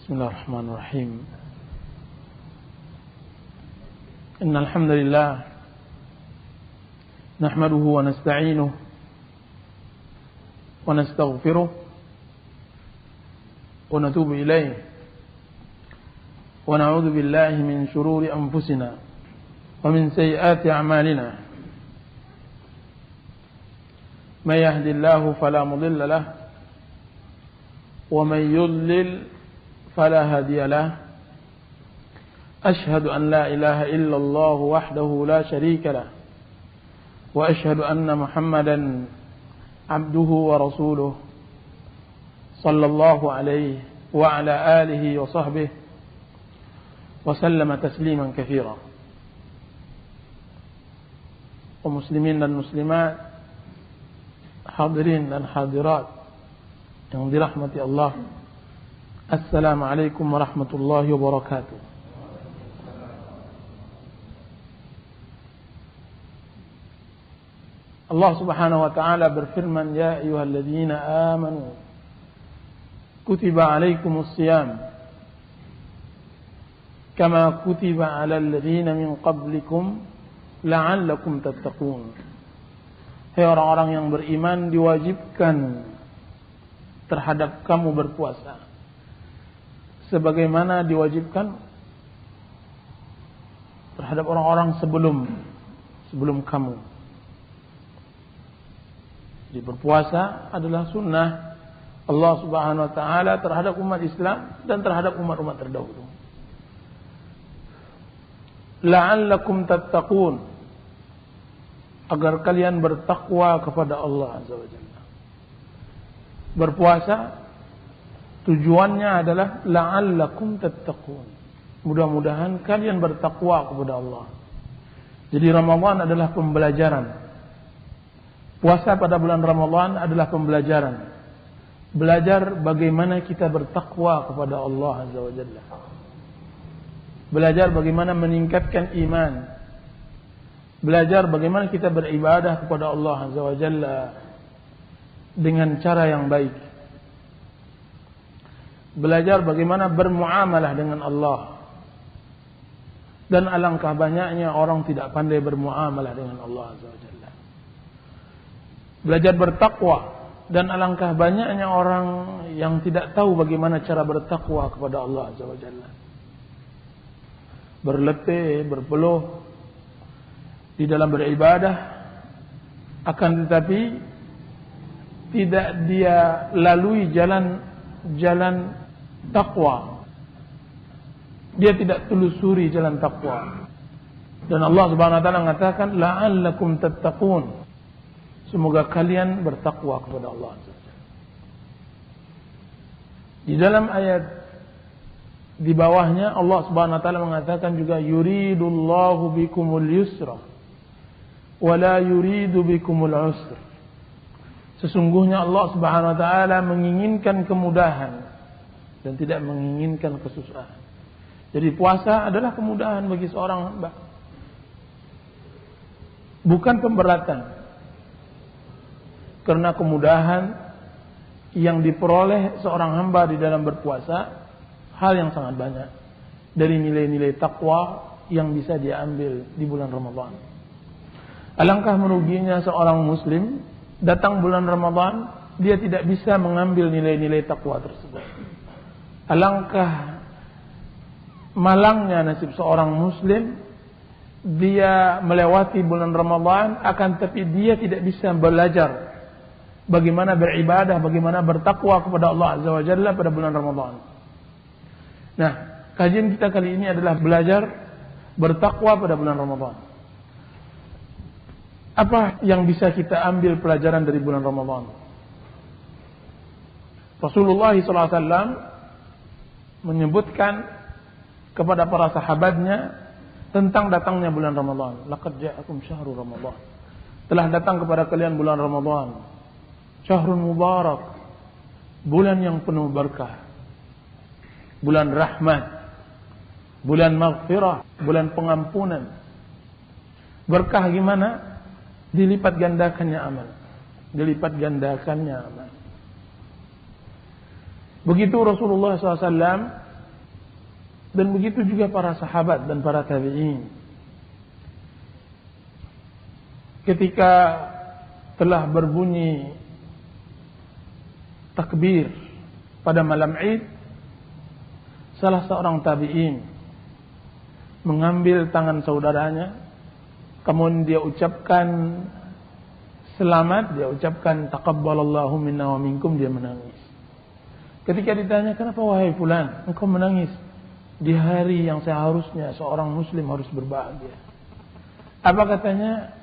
Bismillahirrahmanirrahim. Innal hamdalillah nahmaduhu wa nasta'inuhu wa nastaghfiruh wa natubu ilayh wa na'udzu billahi min shururi anfusina wa min sayyiati a'malina. May yahdihillahu fala mudilla lahu wa may yudlil فلا هادي له أشهد أن لا إله إلا الله وحده لا شريك له وأشهد أن محمدا عبده ورسوله صلى الله عليه وعلى آله وصحبه وسلم تسليما كثيرا. ومسلمين dan muslimat, hadirin dan hadirat yang dirahmati Allah, Assalamualaikum warahmatullahi wabarakatuh. Allah Subhanahu wa taala berfirman, ya ayyuhalladzina amanu kutiba alaikumus shiyam kama kutiba alal ladzina min qablikum la'allakum tattaqun. Hai orang-orang yang beriman, diwajibkan terhadap kamu berpuasa sebagaimana diwajibkan terhadap orang-orang sebelum kamu. Jadi berpuasa adalah sunnah Allah Subhanahu wa taala terhadap umat Islam dan terhadap umat-umat terdahulu. La'allakum tattaqun, agar kalian bertakwa kepada Allah Azza wa Jalla. Berpuasa tujuannya adalah la'allakum tattaqun, mudah-mudahan kalian bertakwa kepada Allah. Jadi Ramadan adalah pembelajaran. Puasa pada bulan Ramadan adalah pembelajaran. Belajar bagaimana kita bertakwa kepada Allah Azza wa Jalla. Belajar bagaimana meningkatkan iman. Belajar bagaimana kita beribadah kepada Allah Azza wa Jalla dengan cara yang baik. Belajar bagaimana bermuamalah dengan Allah. Dan alangkah banyaknya orang tidak pandai bermuamalah dengan Allah Azza wa Jalla. Belajar bertakwa, dan alangkah banyaknya orang yang tidak tahu bagaimana cara bertakwa kepada Allah Azza wa Jalla. Berletih, berpeluh di dalam beribadah, akan tetapi tidak dia lalui jalan takwa. Dia tidak telusuri jalan takwa. Dan Allah Subhanahu wa taala mengatakan la'allakum tattaqun, semoga kalian bertakwa kepada Allah. Di dalam ayat di bawahnya Allah Subhanahu wa taala mengatakan juga yuridullahu bikumul yusra wa la yuridu bikumul usra. Sesungguhnya Allah Subhanahu wa taala menginginkan kemudahan dan tidak menginginkan kesusahan. Jadi puasa adalah kemudahan bagi seorang hamba, bukan pemberatan. Karena kemudahan yang diperoleh seorang hamba di dalam berpuasa hal yang sangat banyak dari nilai-nilai takwa yang bisa dia ambil di bulan Ramadan. Alangkah meruginya seorang muslim datang bulan Ramadan, dia tidak bisa mengambil nilai-nilai takwa tersebut. Alangkah malangnya nasib seorang muslim, dia melewati bulan Ramadan, akan tapi dia tidak bisa belajar bagaimana beribadah, bagaimana bertakwa kepada Allah Azza wa Jalla pada bulan Ramadan. Nah, kajian kita kali ini adalah belajar bertakwa pada bulan Ramadan. Apa yang bisa kita ambil pelajaran dari bulan Ramadan? Rasulullah SAW menyebutkan kepada para sahabatnya tentang datangnya bulan Ramadan. Laqad ja'akum syahrul Ramadan. Telah datang kepada kalian bulan Ramadan. Syahrul mubarak. Bulan yang penuh berkah. Bulan rahmat. Bulan maghfirah. Bulan pengampunan. Berkah gimana? Dilipat gandakannya amal. Dilipat gandakannya amal. Begitu Rasulullah SAW Dan begitu juga para sahabat dan para tabi'in. Ketika telah berbunyi takbir pada malam Id, salah seorang tabi'in mengambil tangan saudaranya, kemudian dia ucapkan selamat, dia ucapkan taqabbalallahu minna wa minkum, dia menangis. Ketika ditanya, kenapa wahai fulan engkau menangis di hari yang seharusnya seorang muslim harus berbahagia? Apa katanya?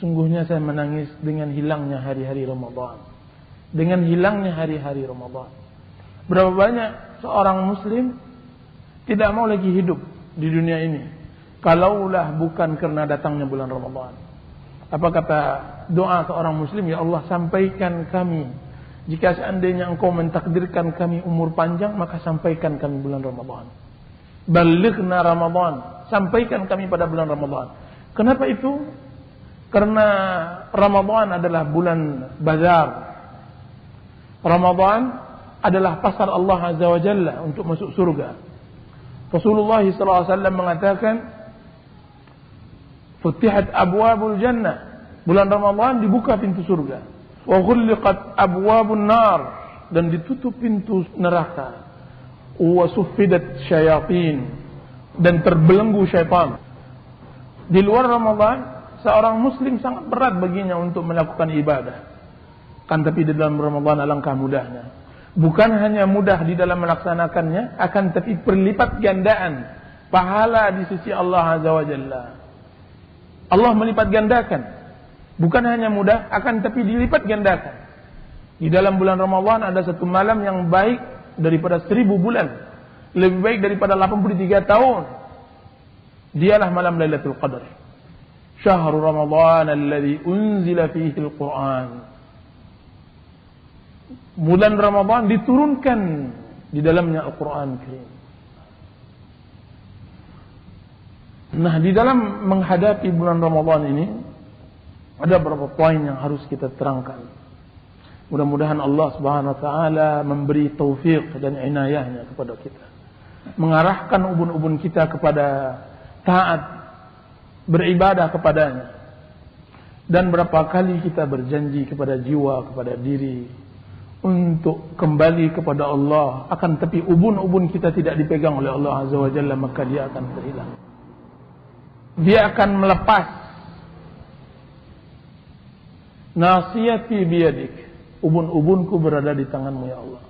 Sungguhnya saya menangis dengan hilangnya hari-hari Ramadan. Dengan hilangnya hari-hari Ramadan. Berapa banyak seorang muslim tidak mau lagi hidup di dunia ini kalaulah bukan karena datangnya bulan Ramadan. Apa kata doa seorang muslim? Ya Allah, sampaikan kami, jika seandainya engkau mentakdirkan kami umur panjang, maka sampaikan kami bulan Ramadan. Balighna Ramadan, sampaikan kami pada bulan Ramadan. Kenapa itu? Karena Ramadan adalah bulan bazar. Ramadan adalah pasar Allah Azza wa Jalla untuk masuk surga. Rasulullah SAW mengatakan, Futihat abwabul jannah. Bulan Ramadan dibuka pintu surga. Wa ghulliqat abwabun nar, dan ditutup pintu neraka. Wa suffidat syayatin, dan terbelenggu syaitan. Di luar Ramadan, seorang muslim sangat berat baginya untuk melakukan ibadah. Kan tapi di dalam Ramadan alangkah mudahnya. Bukan hanya mudah di dalam melaksanakannya, akan tapi berlipat gandaan pahala di sisi Allah Azza wa Jalla. Allah melipat gandakan. Bukan hanya mudah, akan tapi dilipat gandakan. Di dalam bulan Ramadan ada satu malam yang baik daripada 1000 bulan. Lebih baik daripada 83 tahun. Dialah malam Lailatul Qadar. Syahrul Ramadan alladzi unzila fihi al-Qur'an. Bulan Ramadan diturunkan di dalamnya Al-Quran Karim. Nah, di dalam menghadapi bulan Ramadan ini ada beberapa poin yang harus kita terangkan. Mudah-mudahan Allah Subhanahu wa taala memberi taufik dan inayahnya kepada kita, mengarahkan ubun-ubun kita kepada taat, beribadah kepadanya. Dan berapa kali kita berjanji kepada jiwa, kepada diri untuk kembali kepada Allah, akan tapi ubun-ubun kita tidak dipegang oleh Allah Azza wa Jalla, maka dia akan terhilang. Dia akan melepas. Nasiyati biyadik, ubun-ubunku berada di tanganmu ya Allah.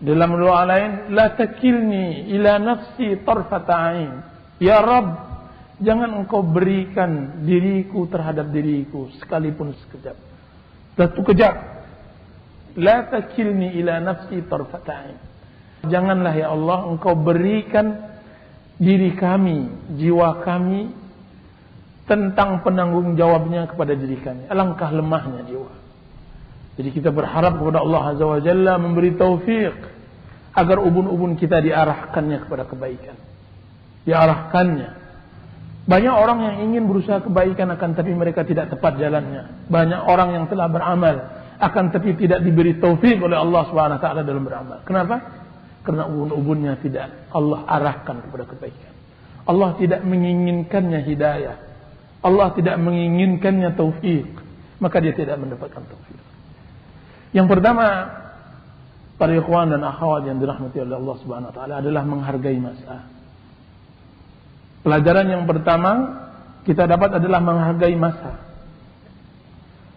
Dalam doa lain, la takilni ila nafsi tarfata ain. Ya Rabb, jangan engkau berikan diriku terhadap diriku sekalipun sekejap. Satu kejap. La takilni ila nafsi tarfata ain. Janganlah ya Allah engkau berikan diri kami, jiwa kami, tentang penanggung jawabnya kepada diri kami. Alangkah lemahnya jiwa. Jadi kita berharap kepada Allah Azza wa Jalla memberi taufik agar ubun-ubun kita diarahkannya kepada kebaikan. Diarahkannya. Banyak orang yang ingin berusaha kebaikan akan tapi mereka tidak tepat jalannya. Banyak orang yang telah beramal akan tapi tidak diberi taufik oleh Allah Subhanahu wa taala dalam beramal. Kenapa? Karena ubun-ubunnya tidak Allah arahkan kepada kebaikan. Allah tidak menginginkannya hidayah. Allah tidak menginginkannya taufik, maka dia tidak mendapatkan taufik. Yang pertama, para ikhwan dan akhwat yang dirahmati oleh Allah Subhanahu wa taala, adalah menghargai masa. Pelajaran yang pertama kita dapat adalah menghargai masa.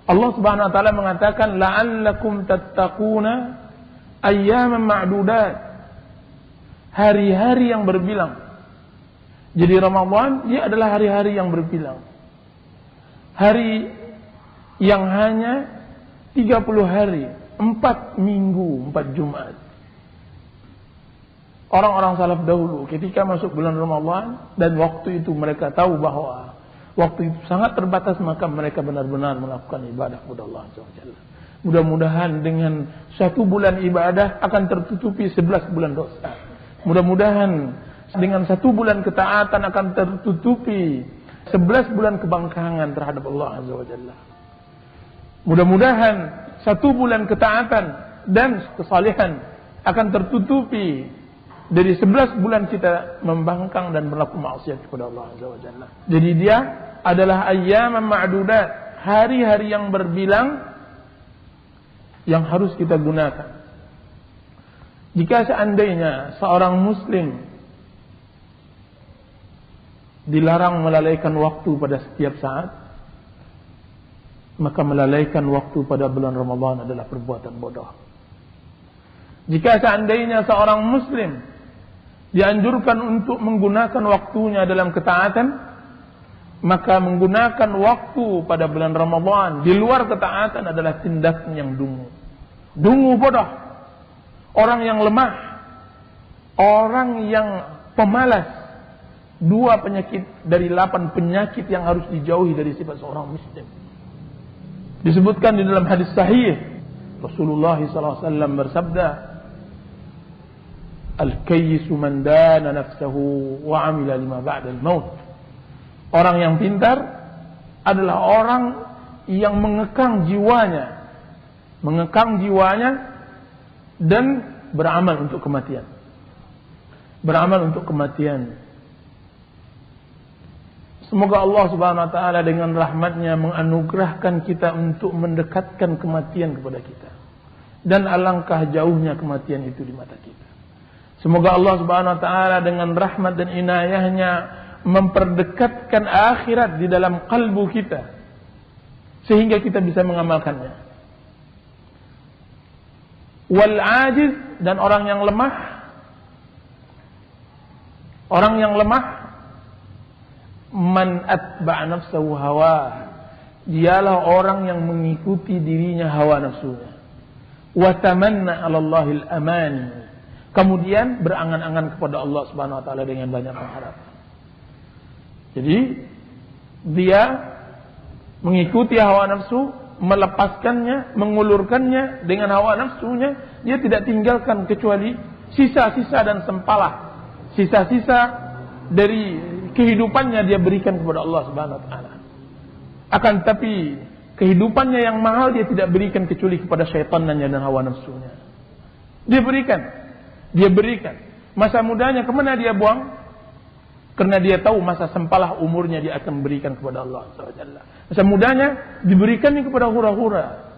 Allah Subhanahu wa taala mengatakan la'allakum tattaquna ayyaman ma'dudat. Hari-hari yang berbilang. Jadi Ramadan dia adalah hari-hari yang berbilang. Hari yang hanya 30 hari, 4 minggu, 4 Jumat. Orang-orang salaf dahulu ketika masuk bulan Ramadan dan waktu itu mereka tahu bahwa waktu itu sangat terbatas, maka mereka benar-benar melakukan ibadah kepada Allah SWT. Mudah-mudahan dengan 1 bulan ibadah akan tertutupi 11 bulan dosa. Mudah-mudahan dengan 1 bulan ketaatan akan tertutupi 11 bulan kebangkangan terhadap Allah Azza wa Jalla. Mudah-mudahan 1 bulan ketaatan dan kesalehan akan tertutupi dari 11 bulan kita membangkang dan berlaku maksiat kepada Allah Azza wa Jalla. Jadi dia adalah ayyaman ma'dudat, hari-hari yang berbilang yang harus kita gunakan. Jika seandainya seorang muslim dilarang melalaikan waktu pada setiap saat, maka melalaikan waktu pada bulan Ramadan adalah perbuatan bodoh. Jika seandainya seorang muslim dianjurkan untuk menggunakan waktunya dalam ketaatan, maka menggunakan waktu pada bulan Ramadan di luar ketaatan adalah tindakan yang dungu. Dungu, bodoh. Orang yang lemah, orang yang pemalas. 2 penyakit dari 8 penyakit yang harus dijauhi dari sifat seorang muslim. Disebutkan di dalam hadis sahih, Rasulullah SAW bersabda, Al-kayyisu man dana nafsahu wa amila lima ba'dal maut. Orang yang pintar adalah orang yang mengekang jiwanya dan beramal untuk kematian. Beramal untuk kematian. Semoga Allah Subhanahu wa taala dengan rahmatnya menganugerahkan kita untuk mendekatkan kematian kepada kita. Dan alangkah jauhnya kematian itu di mata kita. Semoga Allah Subhanahu wa taala dengan rahmat dan inayahnya memperdekatkan akhirat di dalam kalbu kita sehingga kita bisa mengamalkannya. Wal ajiz, dan orang yang lemah man atba'a nafsahu hawa, dialah orang yang mengikuti dirinya hawa nafsunya. Wa tamanna 'ala Allahil amani, kemudian berangan-angan kepada Allah Subhanahu wa taala dengan banyak pengharapan. Jadi dia mengikuti hawa nafsu, melepaskannya, mengulurkannya dengan hawa nafsunya, dia tidak tinggalkan kecuali sisa-sisa dan sempalah. Sisa-sisa dari kehidupannya dia berikan kepada Allah Subhanahu wa taala. Akan tapi kehidupannya yang mahal dia tidak berikan kecuali kepada syaitannya dan hawa nafsunya. Dia berikan. Masa mudanya kemana dia buang? Karena dia tahu masa sempalah umurnya dia akan berikan kepada Allah SWT. Masa mudanya diberikan kepada hura-hura.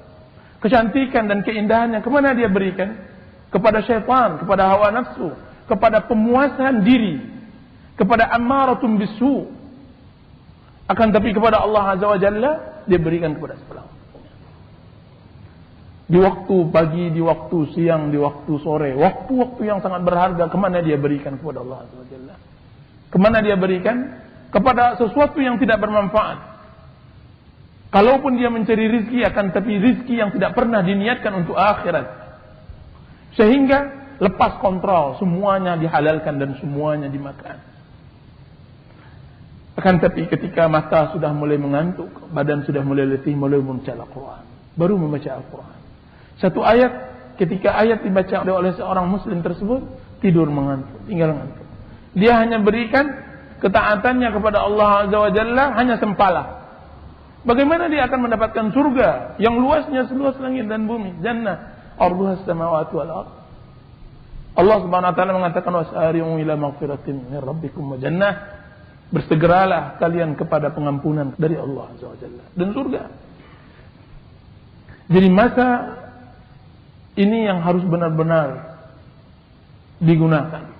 Kecantikan dan keindahannya kemana dia berikan? Kepada syaitan, kepada hawa nafsu, kepada pemuasan diri, kepada ammaratun bisu. Akan tapi kepada Allah Azza wa Jalla dia berikan kepada sebelah. Di waktu pagi, di waktu siang, di waktu sore, waktu-waktu yang sangat berharga, kemana dia berikan kepada Allah Azza wa Jalla? Kemana dia berikan? Kepada sesuatu yang tidak bermanfaat. Kalaupun dia mencari rizki, akan tapi rizki yang tidak pernah diniatkan untuk akhirat. Sehingga lepas kontrol, semuanya dihalalkan dan semuanya dimakan. Akan tapi ketika mata sudah mulai mengantuk, badan sudah mulai letih, mulai membaca Al-Quran. Baru membaca Al-Quran. Satu ayat, ketika ayat dibaca oleh seorang muslim tersebut, tidur mengantuk, tinggal mengantuk. Dia hanya berikan ketaatannya kepada Allah Azza wa Jalla hanya sempalah. Bagaimana dia akan mendapatkan surga yang luasnya seluas langit dan bumi? Jannah arduhas samawati wal ardh. Allah Subhanahu wa taala mengatakan wasari'u ila maghfiratin min rabbikum wa jannah. Bersegeralah kalian kepada pengampunan dari Allah Azza wa Jalla dan surga. Jadi masa ini yang harus benar-benar digunakan.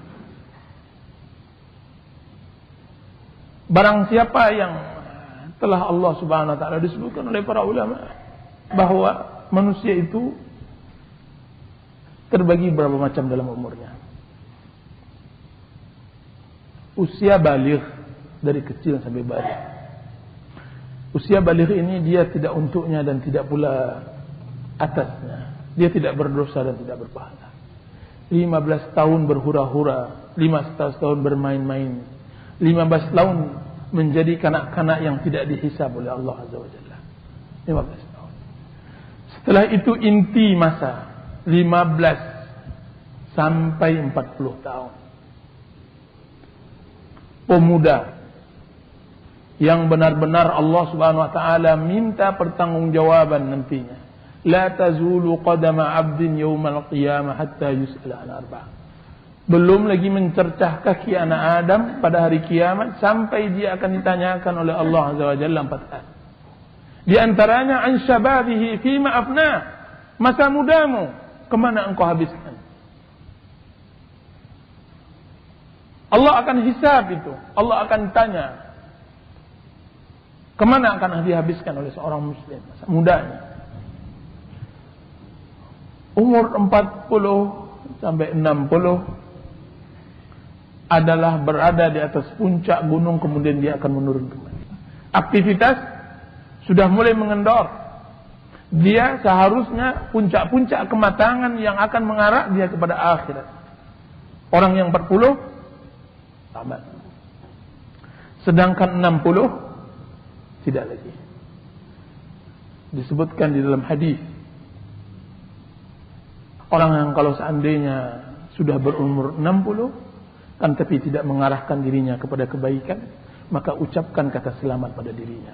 Barang siapa yang telah Allah Subhanahu wa taala disebutkan oleh para ulama bahwa manusia itu terbagi berapa macam dalam umurnya. Usia baligh, dari kecil sampai baligh. Usia baligh ini dia tidak untuknya dan tidak pula atasnya. Dia tidak berdosa dan tidak berpahala. 15 tahun berhura-hura, 15 tahun bermain-main, 15 tahun menjadi kanak-kanak yang tidak dihisab oleh Allah Azza wa Jalla. 15 tahun. Setelah itu inti masa 15 sampai 40 tahun. Pemuda yang benar-benar Allah Subhanahu wa taala minta pertanggungjawaban nantinya. La tazulu qadama 'abdin yaumal qiyamah hatta yus'ala an arba'. Belum lagi mencercah kaki anak Adam pada hari kiamat sampai dia akan ditanyakan oleh Allah Azza wa Jalla 4 hal. Di antaranya an syababihi fima afna, masa mudamu kemana engkau habiskan? Allah akan hisab itu. Allah akan tanya kemana akan dihabiskan oleh seorang muslim masa mudanya. Umur 40 sampai 60 adalah berada di atas puncak gunung, kemudian dia akan menurun kembali. Aktivitas sudah mulai mengendor. Dia seharusnya puncak-puncak kematangan yang akan mengarah dia kepada akhirat. Orang yang 40 tamat. Sedangkan 60 tidak lagi. Disebutkan di dalam hadis, orang yang kalau seandainya sudah berumur 60 kan tapi tidak mengarahkan dirinya kepada kebaikan, maka ucapkan kata selamat pada dirinya.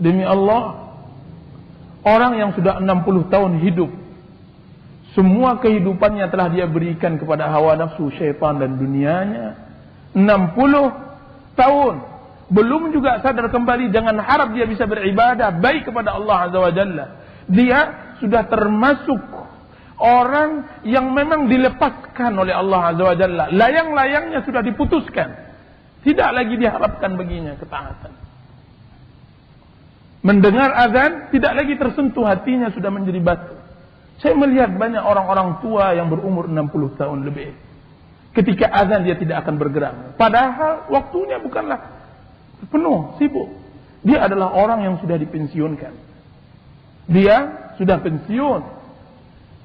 Demi Allah, orang yang sudah 60 tahun hidup, semua kehidupannya telah dia berikan kepada hawa nafsu, syaitan dan dunianya. 60 tahun belum juga sadar kembali, dengan harap dia bisa beribadah baik kepada Allah Azza wa Jalla. Dia sudah termasuk orang yang memang dilepaskan oleh Allah Azza wa Jalla. Layang-layangnya sudah diputuskan. Tidak lagi diharapkan baginya ketaatan. Mendengar azan tidak lagi tersentuh hatinya, sudah menjadi batu. Saya melihat banyak orang-orang tua yang berumur 60 tahun lebih. Ketika azan dia tidak akan bergerak. Padahal waktunya bukanlah penuh, sibuk. Dia adalah orang yang sudah dipensiunkan. Dia sudah pensiun.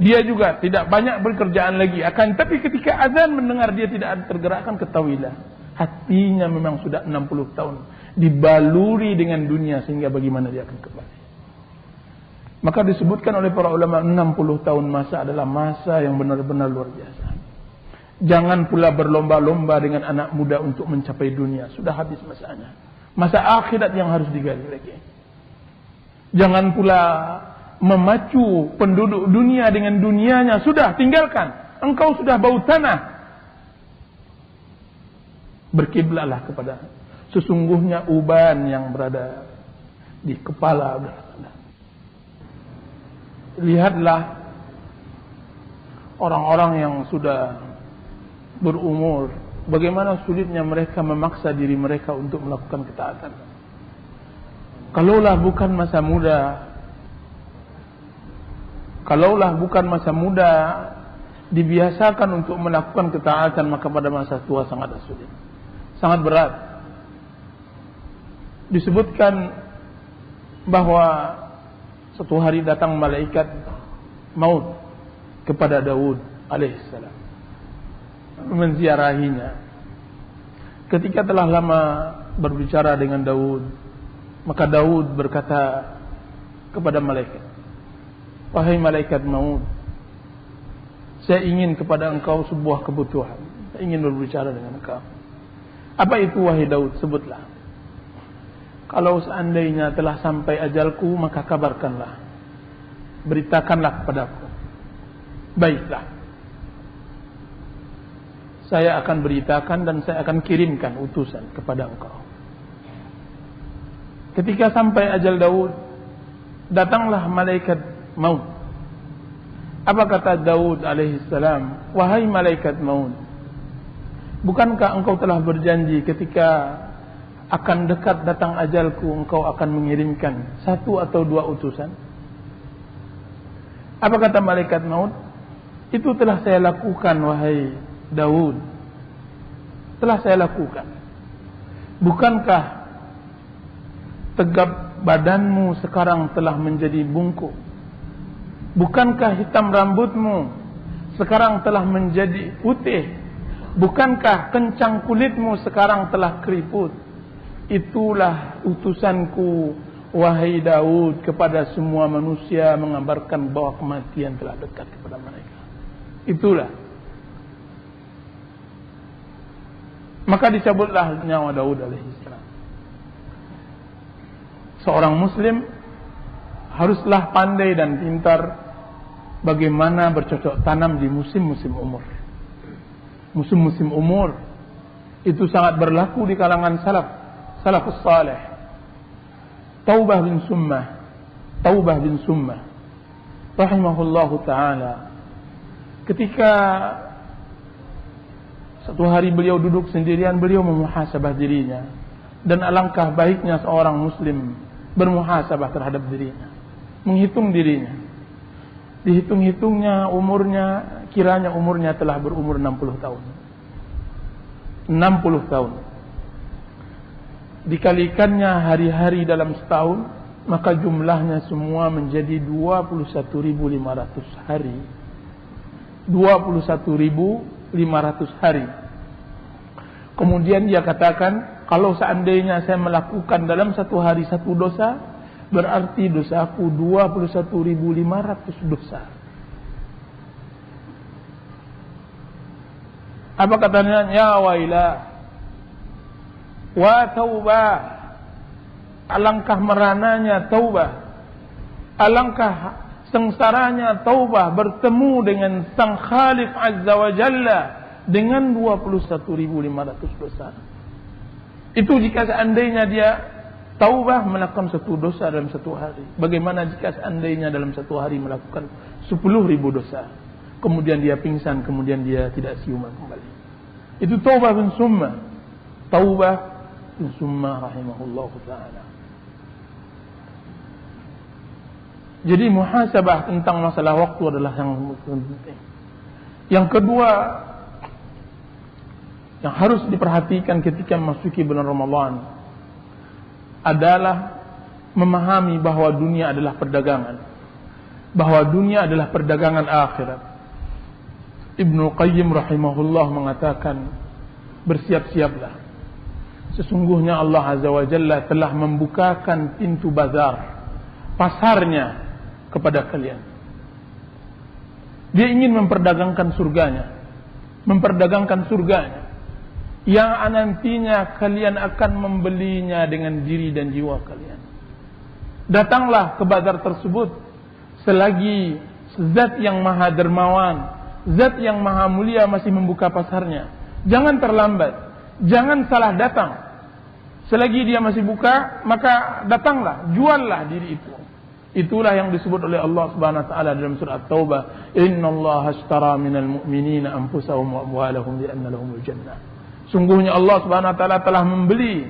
Dia juga tidak banyak bekerjaan lagi. Akan tapi ketika azan mendengar dia tidak tergerakkan, ketahuilah hatinya memang sudah 60 tahun dibaluri dengan dunia, sehingga bagaimana dia akan kembali. Maka disebutkan oleh para ulama 60 tahun masa adalah masa yang benar-benar luar biasa. Jangan pula berlomba-lomba dengan anak muda untuk mencapai dunia. Sudah habis masanya. Masa akhirat yang harus digali lagi. Jangan pula memacu penduduk dunia dengan dunianya. Sudah, tinggalkan. Engkau sudah bau tanah. Berkiblatlah kepada sesungguhnya uban yang berada di kepala. Lihatlah orang-orang yang sudah berumur, bagaimana sulitnya mereka memaksa diri mereka untuk melakukan ketaatan. Kalaulah bukan masa muda dibiasakan untuk melakukan ketaatan, maka pada masa tua sangat sulit, sangat berat. Disebutkan bahwa suatu hari datang malaikat maut kepada Daud alaihissalam, menziarahinya. Ketika telah lama berbicara dengan Daud, maka Daud berkata kepada malaikat, wahai malaikat maut, saya ingin kepada engkau sebuah kebutuhan. Saya ingin berbicara dengan engkau. Apa itu wahai Daud? Sebutlah. Kalau seandainya telah sampai ajalku, maka kabarkanlah, beritakanlah kepadaku. Baiklah, saya akan beritakan dan saya akan kirimkan utusan kepada engkau. Ketika sampai ajal Daud, datanglah malaikat maut. Apa kata Daud alaihissalam? Wahai malaikat maut, bukankah engkau telah berjanji ketika akan dekat datang ajalku, engkau akan mengirimkan 1 atau 2 utusan? Apa kata malaikat maut? Itu telah saya lakukan wahai Daud. Telah saya lakukan. Bukankah tegap badanmu sekarang telah menjadi bungkuk? Bukankah hitam rambutmu sekarang telah menjadi putih? Bukankah kencang kulitmu sekarang telah keriput? Itulah utusanku wahai Daud kepada semua manusia, mengabarkan bahwa kematian telah dekat kepada mereka. Itulah. Maka dicabutlah nyawa Daud alaihissalam. Seorang muslim haruslah pandai dan pintar bagaimana bercocok tanam di musim-musim umur. Musim-musim umur itu sangat berlaku di kalangan salafus salih. Taubah bin Summah rahimahullahu ta'ala, ketika satu hari beliau duduk sendirian, beliau memuhasabah dirinya. Dan alangkah baiknya seorang muslim bermuhasabah terhadap dirinya, menghitung dirinya. Dihitung-hitungnya umurnya, kiranya umurnya telah berumur 60 tahun. 60 tahun. Dikalikannya hari-hari dalam setahun, maka jumlahnya semua menjadi 21.500 hari. 21.500 hari. Kemudian dia katakan, kalau seandainya saya melakukan dalam satu hari satu dosa, berarti dosaku 21.500 dosa. Apa katanya? Ya wailah wa taubah. Alangkah merananya taubah, alangkah sengsaranya taubah bertemu dengan Sang Khaliq Azza wa Jalla dengan 21.500 dosa. Itu jika seandainya dia taubah melakukan satu dosa dalam satu hari. Bagaimana jika seandainya dalam satu hari melakukan 10.000 dosa, kemudian dia pingsan, kemudian dia tidak siuman kembali. Itu Taubah bin Summah. Taubah bin Summah rahimahullah ta'ala. Jadi muhasabah tentang masalah waktu adalah yang penting. Yang kedua yang harus diperhatikan ketika memasuki bulan Ramadan adalah memahami bahwa dunia adalah perdagangan, bahwa dunia adalah perdagangan akhirat. Ibnu Qayyim rahimahullah mengatakan, bersiap-siaplah, sesungguhnya Allah Azza wa Jalla telah membukakan pintu bazar, pasarnya kepada kalian. Dia ingin memperdagangkan surganya, yang nantinya kalian akan membelinya dengan diri dan jiwa kalian. Datanglah ke bazar tersebut selagi zat yang maha dermawan, zat yang maha mulia masih membuka pasarnya. Jangan terlambat, jangan salah datang. Selagi dia masih buka, maka datanglah, juallah diri itu. Itulah yang disebut oleh Allah Subhanahu wa taala dalam surah At-Taubah, "Innallaha ashtara minal mu'minina anfusahum wa amwalahum bi anna lahumul jannah." Sungguhnya Allah Subhanahu wa taala telah membeli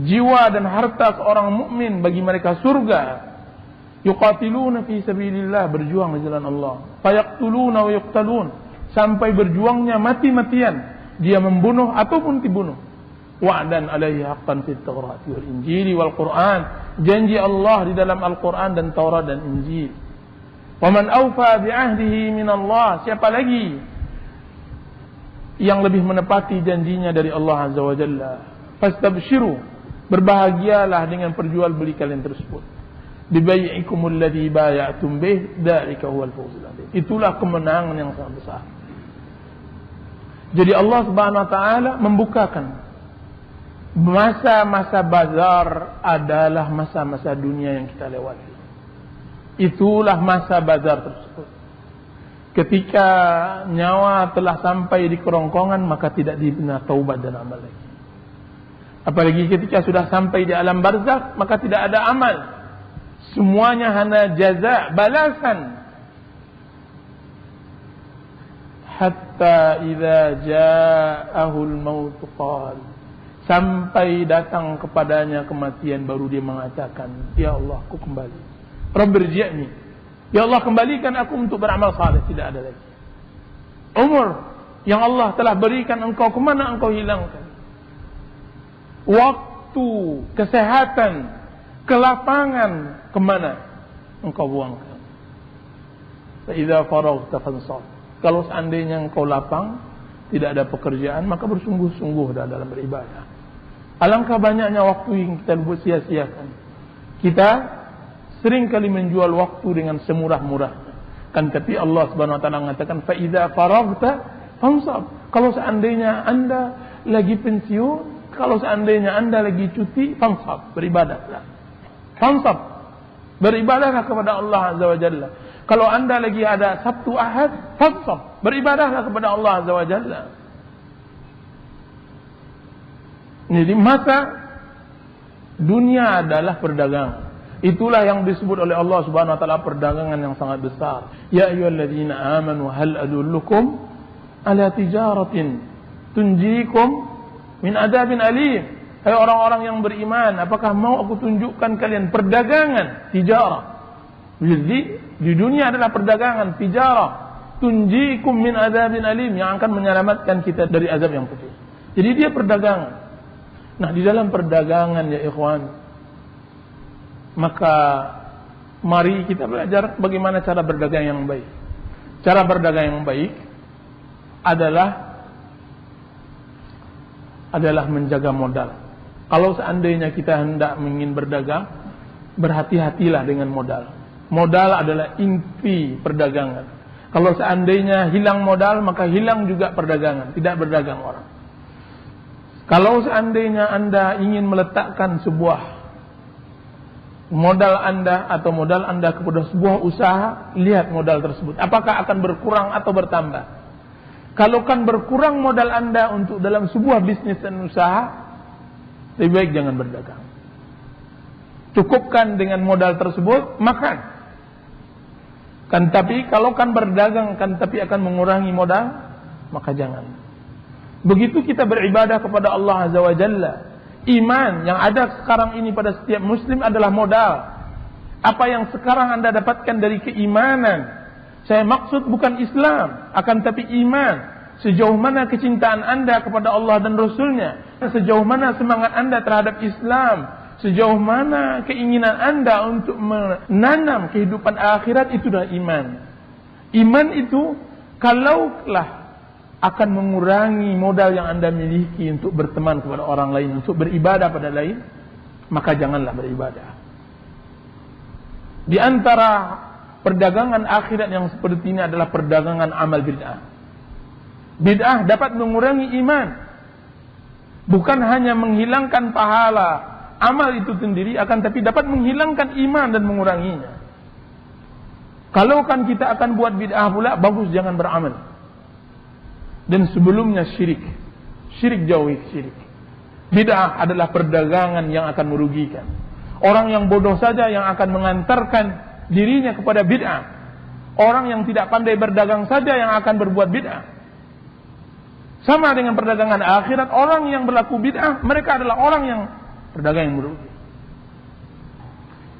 jiwa dan harta seorang mukmin bagi mereka surga. Yuqatiluna fi sabilillah, berjuang di jalan Allah. Fayaqtuluna wa yuqtalun, sampai berjuangnya mati-matian, dia membunuh ataupun dibunuh. Wa'dan alaihi haqqan fit Taurat wal Injil wal Quran, janji Allah di dalam Al-Quran dan Taurat dan Injil. Wa man awfa bi ahdihi min Allah, siapa lagi yang lebih menepati janjinya dari Allah Azza wa Jalla. Fastabshiru, berbahagialah dengan perjual beli kalian tersebut. Bibai'ikumul ladzi bay'atum bih, dzalika huwal fawzul 'adzim. Itulah kemenangan yang sangat besar. Jadi Allah Subhanahu wa taala membukakan masa-masa bazar adalah masa-masa dunia yang kita lewati. Itulah masa bazar tersebut. Ketika nyawa telah sampai di kerongkongan, maka tidak dibina taubat dan amal lagi. Apalagi ketika sudah sampai di alam barzakh, maka tidak ada amal. Semuanya hanya jaza, balasan. Hatta idza ja'ahul maut qala, sampai datang kepadanya kematian, baru dia mengatakan, ya Allah, aku kembali. Rabbirji'ni, ya Allah, kembalikan aku untuk beramal saleh. Tidak ada lagi. Umur yang Allah telah berikan engkau, kemana engkau hilangkan? Waktu, kesehatan, kelapangan, kemana engkau buangkan? Fa idza faraghta fansab, kalau seandainya engkau lapang, tidak ada pekerjaan, maka bersungguh-sungguh dalam beribadah. Alangkah banyaknya waktu yang kita buat sia-siakan. Kita sering kali menjual waktu dengan semurah-murahnya. Kan kata Allah Subhanahu wa taala mengatakan, fa idza faraghta fansab, kalau seandainya Anda lagi pensiun, kalau seandainya Anda lagi cuti, fansab, beribadahlah. Fansab, Beribadahlah kepada Allah Azza wa Jalla. Kalau anda lagi ada Sabtu Ahad, fasab, beribadahlah kepada Allah Azza wa Jalla. Jadi masa dunia adalah perdagangan. Itulah yang disebut oleh Allah Subhanahu wa taala perdagangan yang sangat besar. Ya ayyuhalladzina amanu hal adullukum ala tijaratin tunjikum min adabin alim. Hai orang-orang yang beriman, apakah mau aku tunjukkan kalian perdagangan, tijarah. Jadi di dunia adalah perdagangan, tijarah. Tunjikum min adabin alim, yang akan menyelamatkan kita dari azab yang pedih. Jadi dia perdagangan. Nah, di dalam perdagangan ya ikhwan, maka mari kita belajar bagaimana cara berdagang yang baik. Cara berdagang yang baik adalah menjaga modal. Kalau seandainya kita hendak ingin berdagang, berhati-hatilah dengan modal. Modal adalah inti perdagangan. Kalau seandainya hilang modal, maka hilang juga perdagangan, tidak berdagang orang. Kalau seandainya anda ingin meletakkan sebuah modal anda atau modal anda kepada sebuah usaha, lihat modal tersebut. Apakah akan berkurang atau bertambah? Kalau kan berkurang modal anda untuk dalam sebuah bisnis dan usaha, lebih baik jangan berdagang. Cukupkan dengan modal tersebut, makan. Kan tapi kalau kan berdagang kan tapi akan mengurangi modal, maka jangan. Begitu kita beribadah kepada Allah Azza wa Jalla. Iman yang ada sekarang ini pada setiap muslim adalah modal. Apa yang sekarang anda dapatkan dari keimanan, saya maksud bukan Islam, akan tapi iman. Sejauh mana kecintaan anda kepada Allah dan Rasulnya, sejauh mana semangat anda terhadap Islam, sejauh mana keinginan anda untuk menanam kehidupan akhirat, itu adalah iman. Iman itu kalaulah akan mengurangi modal yang anda miliki untuk berteman kepada orang lain, untuk beribadah pada lain, maka janganlah beribadah. Di antara perdagangan akhirat yang seperti ini adalah perdagangan amal bid'ah. Bid'ah dapat mengurangi iman, bukan hanya menghilangkan pahala amal itu sendiri, akan tapi dapat menghilangkan iman dan menguranginya. Kalau kan kita akan buat bid'ah pula, bagus jangan beramal. Dan sebelumnya syirik jauhi syirik. Bid'ah adalah perdagangan yang akan merugikan. Orang yang bodoh saja yang akan mengantarkan dirinya kepada bid'ah. Orang yang tidak pandai berdagang saja yang akan berbuat bid'ah. Sama dengan perdagangan akhirat, orang yang berlaku bid'ah, mereka adalah orang yang perdagang yang merugi.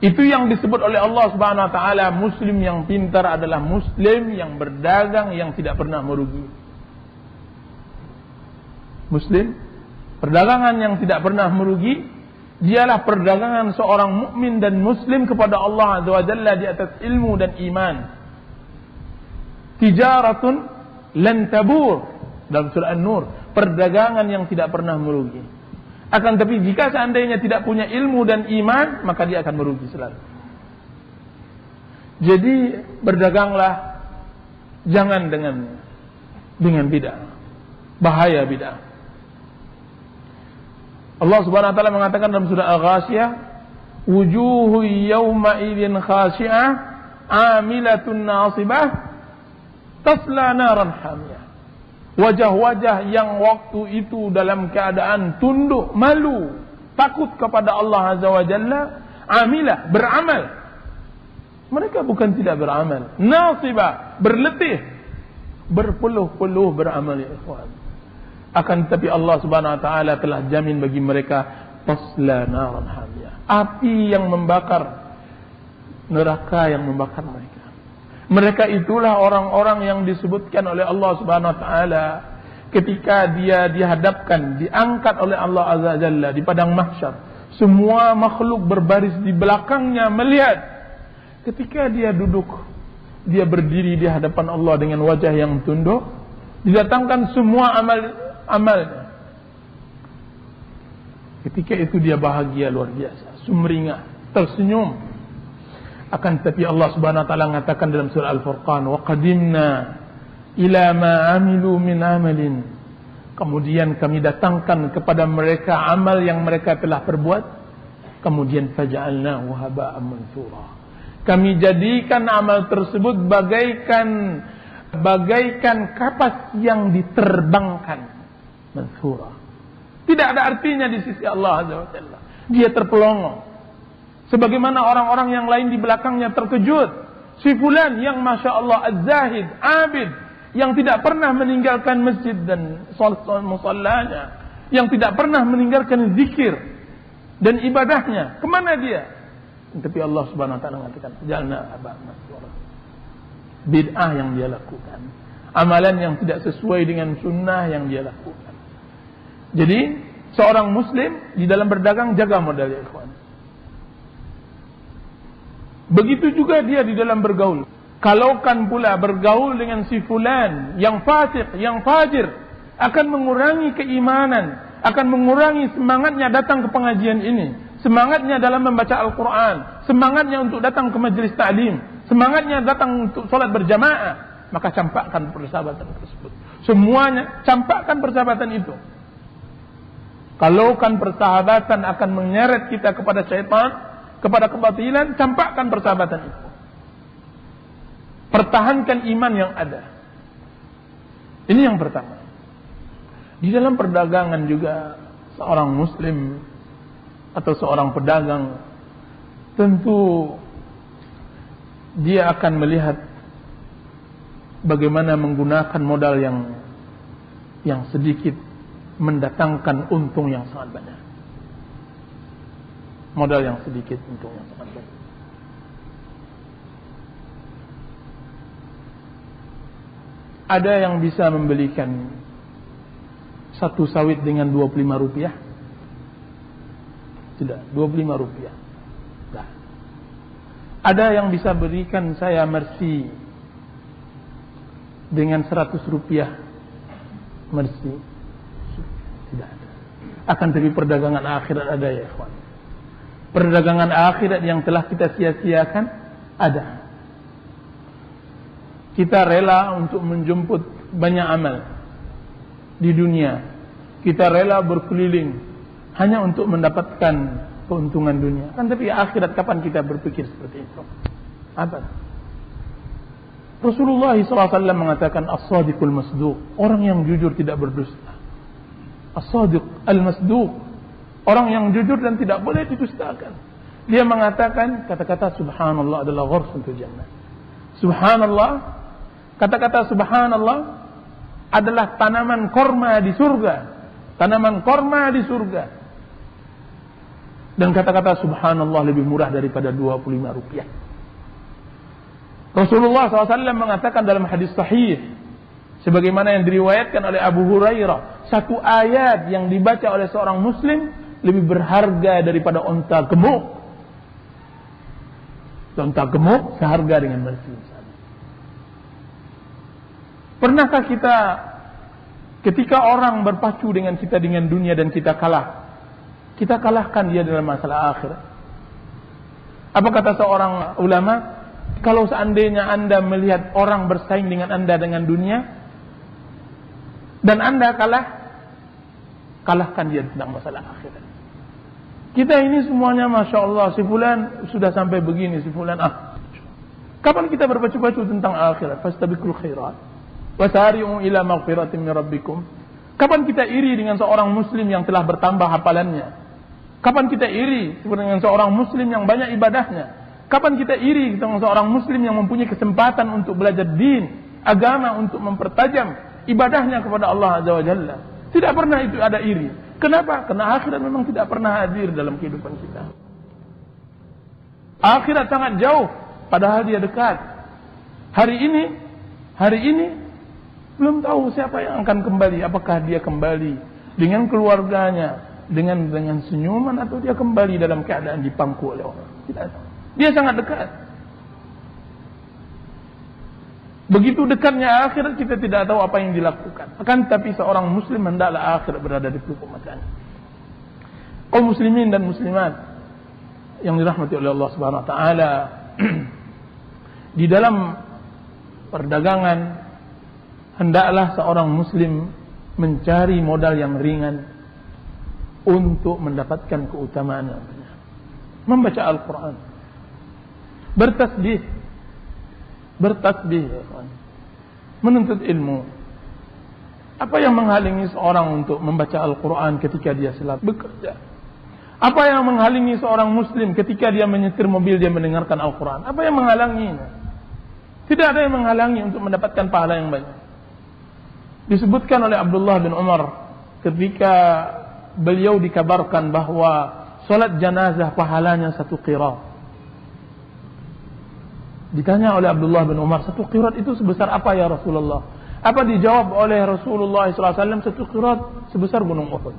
Itu yang disebut oleh Allah Subhanahu wa taala, muslim yang pintar adalah muslim yang berdagang yang tidak pernah merugi. Muslim, perdagangan yang tidak pernah merugi, dialah perdagangan seorang mukmin dan muslim kepada Allah Azza wa Jalla di atas ilmu dan iman. Tijaratun lan tabur, dalam surah An-Nur, perdagangan yang tidak pernah merugi. Akan tapi jika seandainya tidak punya ilmu dan iman, maka dia akan merugi selalu. Jadi berdaganglah jangan dengan bid'ah. Bahaya bid'ah. Allah Subhanahu wa taala mengatakan dalam surah Al-Ghasyiyah, wujuhu yawma idzin khashi'ah 'amilatun nasibah tasla naran hamiyah. Wajah-wajah yang waktu itu dalam keadaan tunduk, malu, takut kepada Allah Azza wa Jalla, amilah, beramal. Mereka bukan tidak beramal, nasibah, berletih, berpeluh-peluh beramal ya ikhwan. Akan tetapi Allah Subhanahu wa taala telah jamin bagi mereka tasla naran hamiyah, api yang membakar, neraka yang membakar mereka. Mereka itulah orang-orang yang disebutkan oleh Allah Subhanahu wa taala ketika dia dihadapkan, diangkat oleh Allah Azza wa Jalla di padang mahsyar. Semua makhluk berbaris di belakangnya melihat. Ketika dia duduk, dia berdiri di hadapan Allah dengan wajah yang tunduk, didatangkan semua amalnya. Ketika itu dia bahagia luar biasa, sumringah, tersenyum. Akan tetapi Allah Subhanahu wa taala mengatakan dalam surah Al-Furqan, wa qadimna ila ma amilu min amalin. Kemudian kami datangkan kepada mereka amal yang mereka telah perbuat, kemudian faja'alnahu haba'an mansura. Kami jadikan amal tersebut bagaikan kapas yang diterbangkan. Manthura. Tidak ada artinya di sisi Allah Azza wa Jalla. Dia terpelongo. Sebagaimana orang-orang yang lain di belakangnya terkejut. Si fulan yang Masya Allah az-zahid, abid, yang tidak pernah meninggalkan masjid dan musallanya, yang tidak pernah meninggalkan zikir dan ibadahnya, kemana dia? Tapi Allah Subhanahu wa taala mengatakan, jalna aba mansura. Bid'ah yang dia lakukan, amalan yang tidak sesuai dengan sunnah yang dia lakukan. Jadi seorang muslim di dalam berdagang jaga modal, ya ikhwan. Begitu juga dia di dalam bergaul. Kalaukan pula bergaul dengan si fulan yang fasik, yang fajir, akan mengurangi keimanan, akan mengurangi semangatnya datang ke pengajian ini, semangatnya dalam membaca Al-Quran, semangatnya untuk datang ke majelis ta'lim, semangatnya datang untuk sholat berjamaah, maka campakkan persahabatan tersebut. Semuanya campakkan persahabatan itu. Kalaukan persahabatan akan menyeret kita kepada syaitan, kepada kebatilan, campakkan persahabatan itu. Pertahankan iman yang ada. Ini yang pertama. Di dalam perdagangan juga, seorang muslim atau seorang pedagang tentu dia akan melihat bagaimana menggunakan modal yang sedikit mendatangkan untung yang sangat banyak. Modal yang sedikit, untung yang sangat banyak. Ada yang bisa membelikan satu sawit dengan 25 rupiah? Tidak, 25 rupiah. Nah. Ada yang bisa berikan saya mercy dengan 100 rupiah? Mercy? Tidak ada. Akan tapi perdagangan akhirat ada, ya ikhwan. Perdagangan akhirat yang telah kita sia-siakan ada. Kita rela untuk menjemput banyak amal di dunia. Kita rela berkeliling hanya untuk mendapatkan keuntungan dunia. Kan tapi akhirat kapan kita berpikir seperti itu? Apa? Rasulullah SAW mengatakan as-sadiqul masduq, orang yang jujur tidak berdusta. As-sadiq al-masduq, orang yang jujur dan tidak boleh didustakan. Dia mengatakan kata-kata subhanallah adalah ghursun fil jannah. Subhanallah, kata-kata subhanallah adalah tanaman korma di surga. Tanaman korma di surga. Dan kata-kata subhanallah lebih murah daripada 25 rupiah. Rasulullah SAW mengatakan dalam hadis sahih, sebagaimana yang diriwayatkan oleh Abu Hurairah, satu ayat yang dibaca oleh seorang muslim lebih berharga daripada onta gemuk. Onta gemuk seharga dengan mercy. Pernahkah kita ketika orang berpacu dengan kita dengan dunia dan kita kalah, kita kalahkan dia dalam masalah akhirat? Apa kata seorang ulama? Kalau seandainya Anda melihat orang bersaing dengan Anda dengan dunia dan Anda kalah, kalahkan dia tentang masalah akhirat. Kita ini semuanya Masya Allah, si fulan sudah sampai begini, si fulan kapan kita berpacu-pacu tentang akhirat? Fastabiqul khairat wasari'u ila maghfiratin min rabbikum. Kapan kita iri dengan seorang muslim yang telah bertambah hafalannya? Kapan kita iri dengan seorang muslim yang banyak ibadahnya? Kapan kita iri dengan seorang muslim yang mempunyai kesempatan untuk belajar din, agama, untuk mempertajam ibadahnya kepada Allah Azza wa Jalla? Tidak pernah itu ada iri. Kenapa? Karena akhirat memang tidak pernah hadir dalam kehidupan kita. Akhirat sangat jauh, padahal dia dekat. Hari ini belum tahu siapa yang akan kembali. Apakah dia kembali dengan keluarganya, dengan senyuman, atau dia kembali dalam keadaan dipangku oleh orang? Tidak tahu. Dia sangat dekat. Begitu dekatnya akhirat, kita tidak tahu apa yang dilakukan. Akan tapi seorang muslim hendaklah akhirat berada di pelupuk matanya. Kaum muslimin dan muslimat yang dirahmati oleh Allah Subhanahu wa taala, di dalam perdagangan hendaklah seorang muslim mencari modal yang ringan untuk mendapatkan keutamaan yang banyak. Membaca Al-Quran, bertasbih, ya kawan. Menuntut ilmu. Apa yang menghalangi seorang untuk membaca Al-Quran ketika dia sedang bekerja? Apa yang menghalangi seorang muslim ketika dia menyetir mobil, dia mendengarkan Al-Quran? Apa yang menghalanginya? Tidak ada yang menghalangi untuk mendapatkan pahala yang banyak. Disebutkan oleh Abdullah bin Umar ketika beliau dikabarkan bahwa salat janazah pahalanya 1 qirat. Ditanya oleh Abdullah bin Umar, 1 qirat itu sebesar apa ya Rasulullah? Apa dijawab oleh Rasulullah SAW? 1 qirat sebesar gunung Uhud.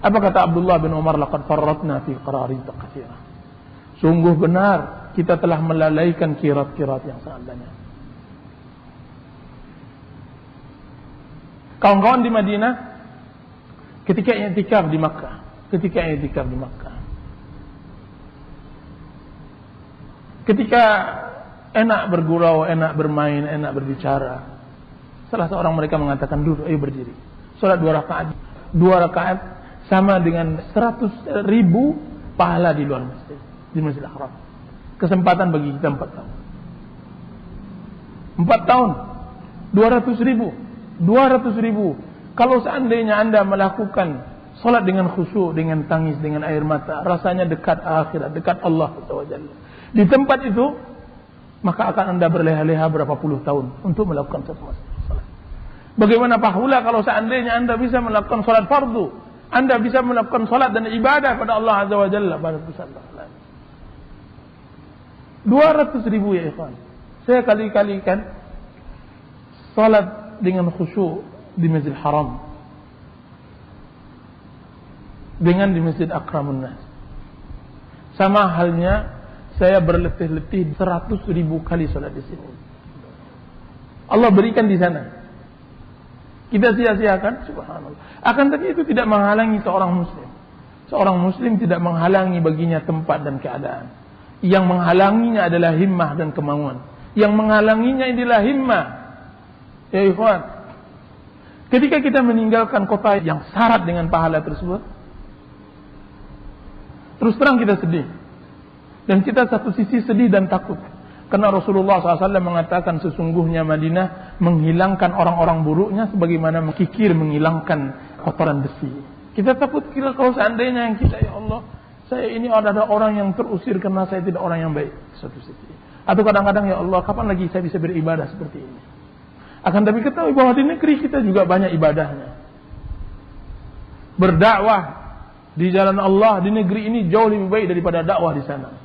Apa kata Abdullah bin Umar? Laqad farratna fi qararita katsira. Sungguh benar kita telah melalaikan qirat-qirat yang sangat banyak. Kawan-kawan di Madinah ketika i'tikaf di Makkah, ketika enak bergurau, enak bermain, enak berbicara, salah seorang mereka mengatakan, duduk, ayo berdiri. Salat 2 rakaat. 2 rakaat sama dengan 100.000 pahala di luar masjid, di Masjidil Haram. Kesempatan bagi kita 4 tahun. 4 tahun 200.000. Kalau seandainya Anda melakukan salat dengan khusyuk, dengan tangis, dengan air mata, rasanya dekat akhirat, dekat Allah SWT. Di tempat itu, maka akan Anda berleha-leha berapa puluh tahun untuk melakukan satu salat. Bagaimana pula kalau seandainya Anda bisa melakukan salat fardu, Anda bisa melakukan salat dan ibadah pada Allah Azza wa Jalla pada pusat salat. 200.000 ya ikhwan. Saya kali-kalikan salat dengan khusyuk di Masjidil Haram dengan di Masjid Akramun Nas. Sama halnya saya berletih-letih 100.000 kali salat di sini. Allah berikan di sana. Kita sia-siakan, subhanallah. Akan tapi itu tidak menghalangi seorang muslim. Seorang muslim tidak menghalangi baginya tempat dan keadaan. Yang menghalanginya adalah himmah dan kemauan. Yang menghalanginya adalah himmah. Ya ikhwan, ketika kita meninggalkan kota yang syarat dengan pahala tersebut, terus terang kita sedih. Dan kita satu sisi sedih dan takut. Karena Rasulullah SAW mengatakan sesungguhnya Madinah menghilangkan orang-orang buruknya sebagaimana kikir menghilangkan kotoran besi. Kita takut kira kalau seandainya yang kita, ya Allah, saya ini adalah orang yang terusir karena saya tidak orang yang baik. Satu sisi. Atau kadang-kadang, ya Allah, kapan lagi saya bisa beribadah seperti ini? Akan tapi ketahui bahwa di negeri kita juga banyak ibadahnya. Berdakwah di jalan Allah di negeri ini jauh lebih baik daripada dakwah di sana.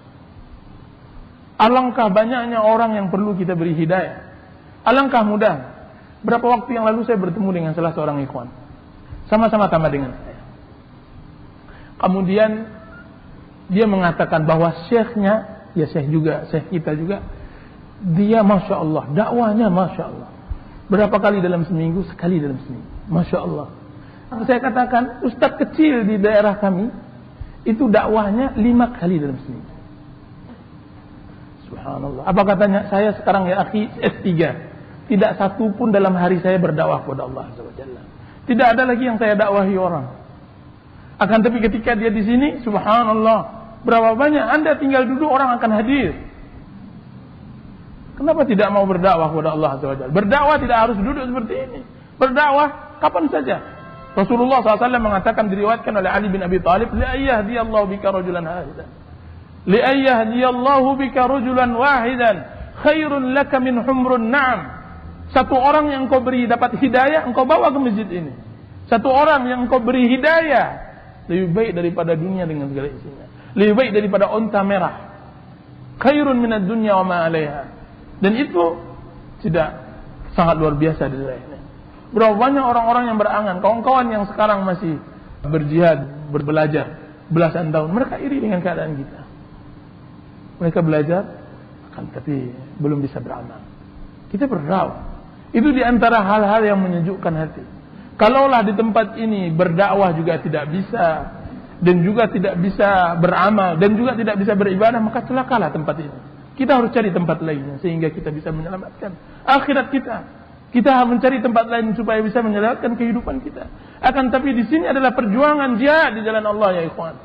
Alangkah banyaknya orang yang perlu kita beri hidayah. Alangkah mudah. Berapa waktu yang lalu saya bertemu dengan salah seorang ikhwan. Sama-sama tamat dengan saya. Kemudian dia mengatakan bahwa syekhnya, ya syekh juga, syekh kita juga, dia Masya Allah, dakwahnya Masya Allah. Berapa kali dalam seminggu? Sekali dalam seminggu. Masya Allah. Saya katakan, ustaz kecil di daerah kami, itu dakwahnya 5 kali dalam seminggu. Subhanallah. Apa katanya? Saya sekarang ya akhi S3. Tidak satu pun dalam hari saya berdakwah kepada Allah SWT. Tidak ada lagi yang saya dakwahi orang. Akan tapi ketika dia di sini, subhanallah, berapa banyak Anda tinggal duduk orang akan hadir. Kenapa tidak mau berdakwah kepada Allah SWT? Berdakwah tidak harus duduk seperti ini. Berdakwah kapan saja. Rasulullah SAW mengatakan, diriwayatkan oleh Ali bin Abi Thalib, li'ayyadiyallahu bika rajulan wahidan. Li'ayyadiyallahu bika rajulan wahidan khairun laka min humrun na'am. Satu orang yang engkau beri dapat hidayah, engkau bawa ke masjid ini. Satu orang yang engkau beri hidayah lebih baik daripada dunia dengan segala isinya. Lebih baik daripada unta merah. Khairun minad dunya wa ma 'alaiha. Dan itu tidak sangat luar biasa di daerah ini. Berapa banyak orang-orang yang berangan, kawan-kawan yang sekarang masih berjihad, berbelajar belasan tahun, mereka iri dengan keadaan kita. Mereka belajar, akan tapi belum bisa beramal. Kita berdakwah. Itu di antara hal-hal yang menyejukkan hati. Kalaulah di tempat ini berdakwah juga tidak bisa, dan juga tidak bisa beramal, dan juga tidak bisa beribadah, maka celakalah tempat ini. Kita harus cari tempat lainnya sehingga kita bisa menyelamatkan akhirat kita. Kita harus mencari tempat lain supaya bisa menyelamatkan kehidupan kita. Akan tapi di sini adalah perjuangan jihad di jalan Allah ya ikhwan.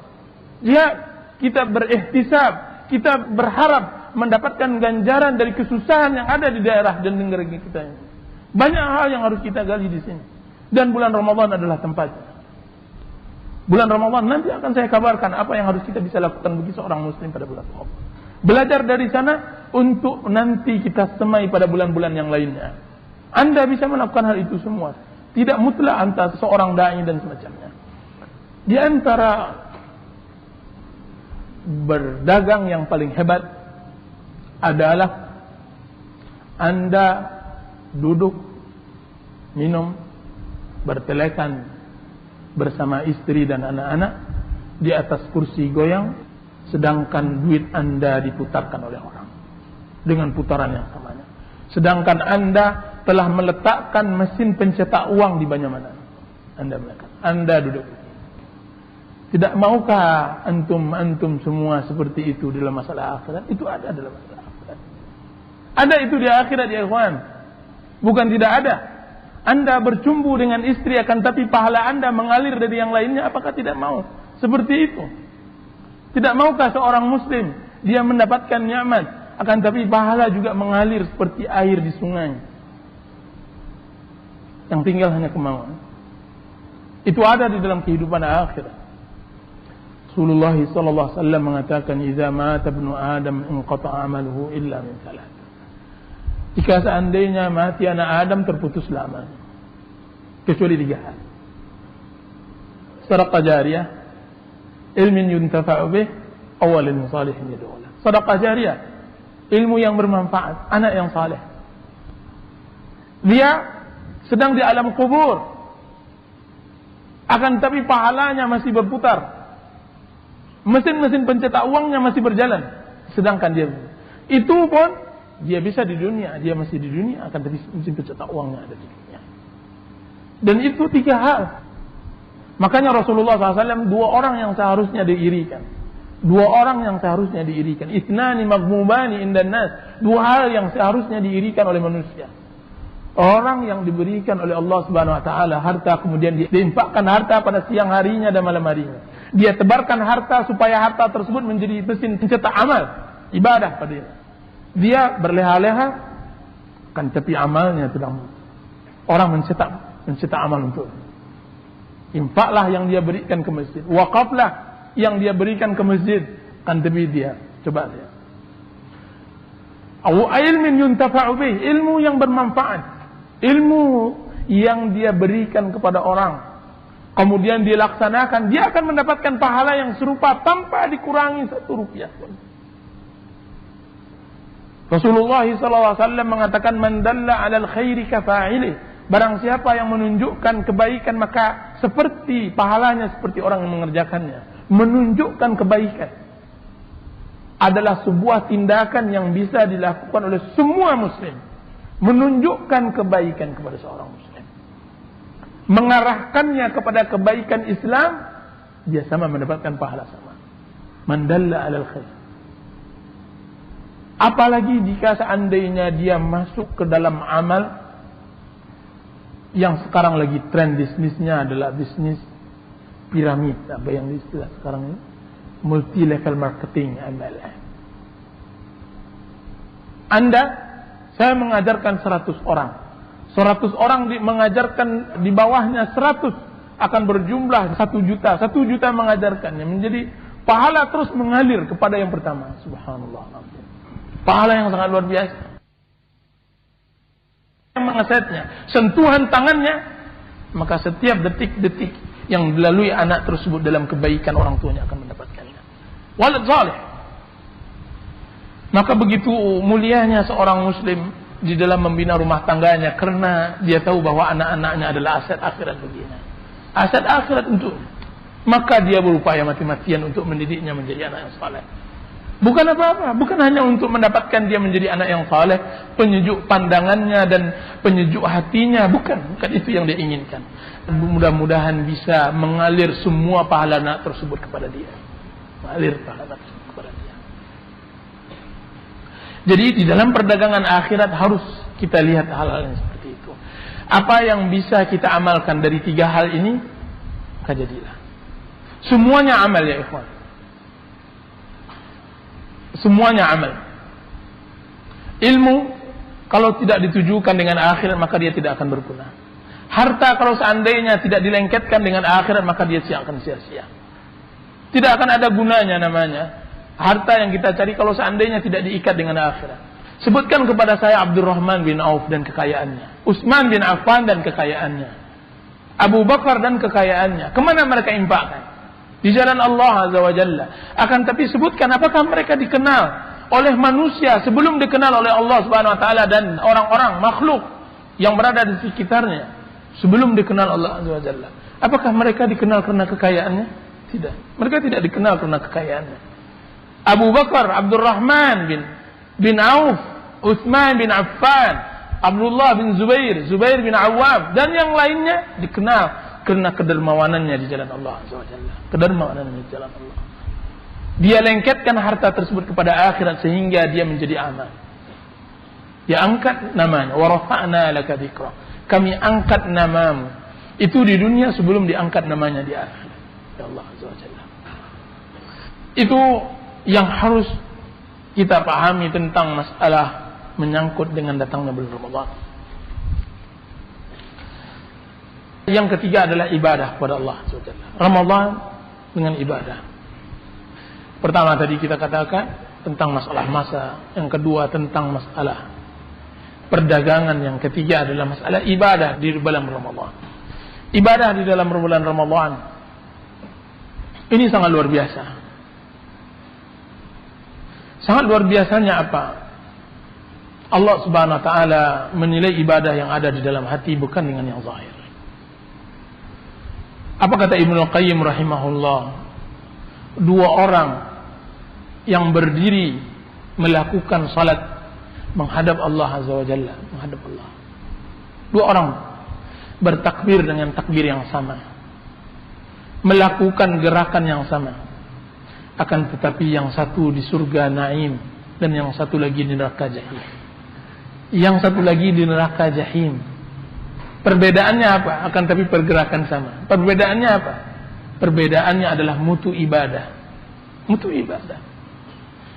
Jihad, kita berikhtisab, kita berharap mendapatkan ganjaran dari kesusahan yang ada di daerah dan negeri kita ini. Banyak hal yang harus kita gali di sini. Dan bulan Ramadan adalah tempatnya. Bulan Ramadan nanti akan saya kabarkan apa yang harus kita bisa lakukan bagi seorang muslim pada bulan Ramadan. Belajar dari sana untuk nanti kita semai pada bulan-bulan yang lainnya. Anda bisa melakukan hal itu semua. Tidak mutlak antara seorang dai dan semacamnya. Di antara berdagang yang paling hebat adalah Anda duduk, minum, bertelekan bersama istri dan anak-anak di atas kursi goyang, sedangkan duit Anda diputarkan oleh orang dengan putaran yang samanya. Sedangkan Anda telah meletakkan mesin pencetak uang di mana-mana. Anda duduk. Tidak maukah antum semua seperti itu dalam masalah akhirat? Itu ada dalam masalah akhirat. Ada itu di akhirat ya ikhwan. Bukan tidak ada. Anda bercumbu dengan istri akan tapi pahala Anda mengalir dari yang lainnya, apakah tidak mau? Seperti itu. Tidak maukah seorang muslim dia mendapatkan nikmat akan tapi pahala juga mengalir seperti air di sungai. Yang tinggal hanya kemauan. Itu ada di dalam kehidupan akhirat. Rasulullah sallallahu alaihi wasallam mengatakan, "Idza mata ibnu Adam inqata'a 'amaluhu illa min salat." Jika seandainya mati anak Adam terputus lamanya kecuali 3 hal. Sedekah jariyah, ilmin yuntafa'u bih, aw waladin salihin yad'u lahu. Sedekah jariyah, ilmu yang bermanfaat, anak yang saleh. Dia sedang di alam kubur, akan tapi pahalanya masih berputar. Mesin-mesin pencetak uangnya masih berjalan, sedangkan dia itu pun dia bisa di dunia, dia masih di dunia, akan tapi mesin pencetak uangnya ada di dunia. Dan itu 3 hal. Makanya Rasulullah SAW 2 orang yang seharusnya diirikan. 2 orang yang seharusnya diirikan. Itnani maghmubani indan nas. 2 hal yang seharusnya diirikan oleh manusia. Orang yang diberikan oleh Allah Subhanahu wa taala harta, kemudian diinfakkan harta pada siang harinya dan malam harinya. Dia tebarkan harta supaya harta tersebut menjadi mesin pencetak amal, ibadah pada dia. Dia berleha-leha, kan tapi amalnya sedang orang mencetak amal untuk. Infaklah yang dia berikan ke masjid, wakaflah yang dia berikan ke masjid, kan tapi dia coba dia. Aw ilmin yuntafa'u bih, ilmu yang bermanfaat, ilmu yang dia berikan kepada orang. Kemudian dilaksanakan, dia akan mendapatkan pahala yang serupa tanpa dikurangi 1 rupiah pun. Rasulullah SAW mengatakan, "Man dalla 'alal khairi kafa'ilih." Barang siapa yang menunjukkan kebaikan, maka seperti pahalanya seperti orang yang mengerjakannya. Menunjukkan kebaikan adalah sebuah tindakan yang bisa dilakukan oleh semua muslim. Menunjukkan kebaikan kepada seorang muslim, mengarahkannya kepada kebaikan Islam, dia sama mendapatkan pahala sama. Man dalla 'alal khair. Apalagi jika seandainya dia masuk ke dalam amal yang sekarang lagi tren bisnisnya adalah bisnis piramid, apa yang istilah sekarang ini, multi level marketing MLM. Saya mengajarkan 100 orang. 100 orang mengajarkan di bawahnya 100 akan berjumlah 1 juta. 1 juta mengajarkannya menjadi pahala terus mengalir kepada yang pertama. Subhanallah. Pahala yang sangat luar biasa. Yang mengesetnya, sentuhan tangannya, maka setiap detik-detik yang dilalui anak tersebut dalam kebaikan orang tuanya akan mendapatkannya. Walad salih. Maka begitu mulianya seorang muslim di dalam membina rumah tangganya, karena dia tahu bahwa anak-anaknya adalah aset akhirat baginya. Aset akhirat untuk, maka dia berupaya mati-matian untuk mendidiknya menjadi anak yang saleh. Bukan apa-apa, bukan hanya untuk mendapatkan dia menjadi anak yang saleh, penyejuk pandangannya dan penyejuk hatinya, bukan itu yang dia inginkan. Mudah-mudahan bisa mengalir semua pahala anak tersebut kepada dia. Mengalir pahala anak tersebut kepada dia. Jadi di dalam perdagangan akhirat harus kita lihat hal-hal yang seperti itu. Apa yang bisa kita amalkan dari 3 hal ini, maka jadilah. Semuanya amal ya ikhwan. Semuanya amal. Ilmu kalau tidak ditujukan dengan akhirat maka dia tidak akan berguna. Harta kalau seandainya tidak dilengketkan dengan akhirat maka dia akan sia-sia. Tidak akan ada gunanya namanya harta yang kita cari kalau seandainya tidak diikat dengan akhirat. Sebutkan kepada saya Abdurrahman bin Auf dan kekayaannya, Utsman bin Affan dan kekayaannya, Abu Bakar dan kekayaannya. Kemana mereka infakkan? Di jalan Allah Azza wa Jalla. Akan tapi sebutkan apakah mereka dikenal oleh manusia sebelum dikenal oleh Allah Subhanahu wa taala dan orang-orang makhluk yang berada di sekitarnya sebelum dikenal Allah Azza wa Jalla. Apakah mereka dikenal karena kekayaannya? Tidak. Mereka tidak dikenal karena kekayaannya. Abu Bakar, Abdurrahman bin Auf, Utsman bin Affan, Abdullah bin Zubair, Zubair bin Awwam dan yang lainnya dikenal karena kedermawanannya di jalan Allah Azza wa Jalla. Kedermawanannya di jalan Allah. Dia lengketkan harta tersebut kepada akhirat sehingga dia menjadi amal. Dia angkat namanya, wa rafa'na laka dzikra. Kami angkat namamu. Itu di dunia sebelum diangkat namanya di akhirat. Ya Allah Azza wa Jalla. Itu yang harus kita pahami tentang masalah menyangkut dengan datangnya bulan Ramadan. Yang ketiga adalah ibadah kepada Allah Azza wa Jalla. Ramadan dengan ibadah. Pertama tadi kita katakan tentang masalah masa, yang kedua tentang masalah perdagangan, yang ketiga adalah masalah ibadah di bulan Ramadan. Ibadah di dalam bulan Ramadan ini sangat luar biasa. Sangat luar biasanya apa? Allah Subhanahu wa taala menilai ibadah yang ada di dalam hati bukan dengan yang zahir. Apa kata Ibnu Qayyim rahimahullah? Dua orang yang berdiri melakukan salat menghadap Allah Azza wa Jalla, menghadap Allah. Dua orang bertakbir dengan takbir yang sama, melakukan gerakan yang sama, akan tetapi yang satu di surga naim dan yang satu lagi di neraka jahim. Yang satu lagi di neraka jahim. Perbedaannya apa? Akan tapi pergerakan sama. Perbedaannya apa? Perbedaannya adalah mutu ibadah. Mutu ibadah.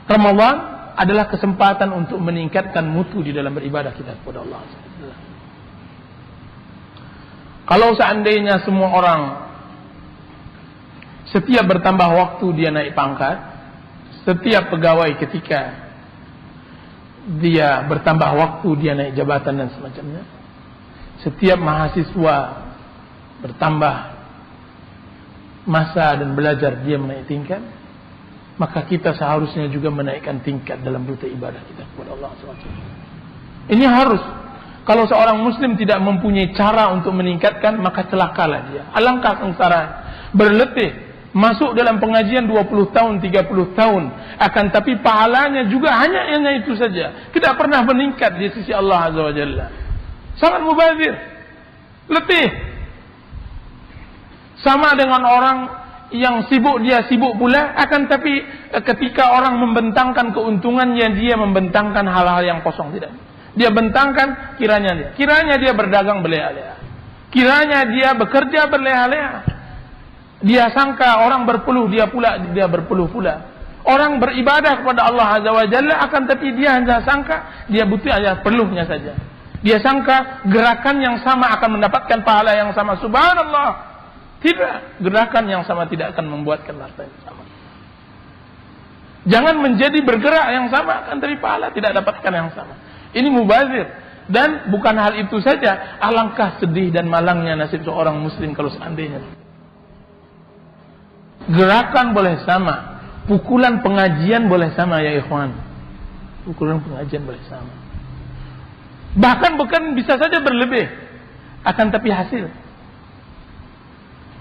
Ramadan adalah kesempatan untuk meningkatkan mutu di dalam beribadah kita kepada Allah. Kalau seandainya semua orang setiap bertambah waktu dia naik pangkat, setiap pegawai ketika dia bertambah waktu dia naik jabatan dan semacamnya, setiap mahasiswa bertambah masa dan belajar dia menaik tingkat, maka kita seharusnya juga menaikkan tingkat dalam beribadah kita kepada Allah SWT. Ini harus. Kalau seorang muslim tidak mempunyai cara untuk meningkatkan, maka celakalah dia. Alangkah sengsara, berletih, masuk dalam pengajian 20 tahun, 30 tahun, akan tapi pahalanya juga hanya itu saja. Tidak pernah meningkat di sisi Allah Azza wa Jalla. Sangat mubazir, letih. Sama dengan orang yang sibuk, dia sibuk pula, akan tapi ketika orang membentangkan keuntungannya, dia membentangkan hal-hal yang kosong. Tidak. Dia bentangkan kiranya dia berdagang berleha-leha, kiranya dia bekerja berleha-leha. Dia sangka orang berpeluh, dia berpeluh pula. Orang beribadah kepada Allah Azza wa Jalla, akan tapi dia hanya sangka dia butuh hanya peluhnya saja. Dia sangka gerakan yang sama akan mendapatkan pahala yang sama. Subhanallah. Tidak, gerakan yang sama tidak akan membuatkan pahala yang sama. Jangan menjadi bergerak yang sama, akan tapi pahala tidak dapatkan yang sama. Ini mubazir. Dan bukan hal itu saja, alangkah sedih dan malangnya nasib seorang muslim kalau seandainya gerakan boleh sama, pukulan pengajian boleh sama ya ikhwan. Pukulan pengajian boleh sama. Bahkan bisa saja berlebih, akan tapi hasil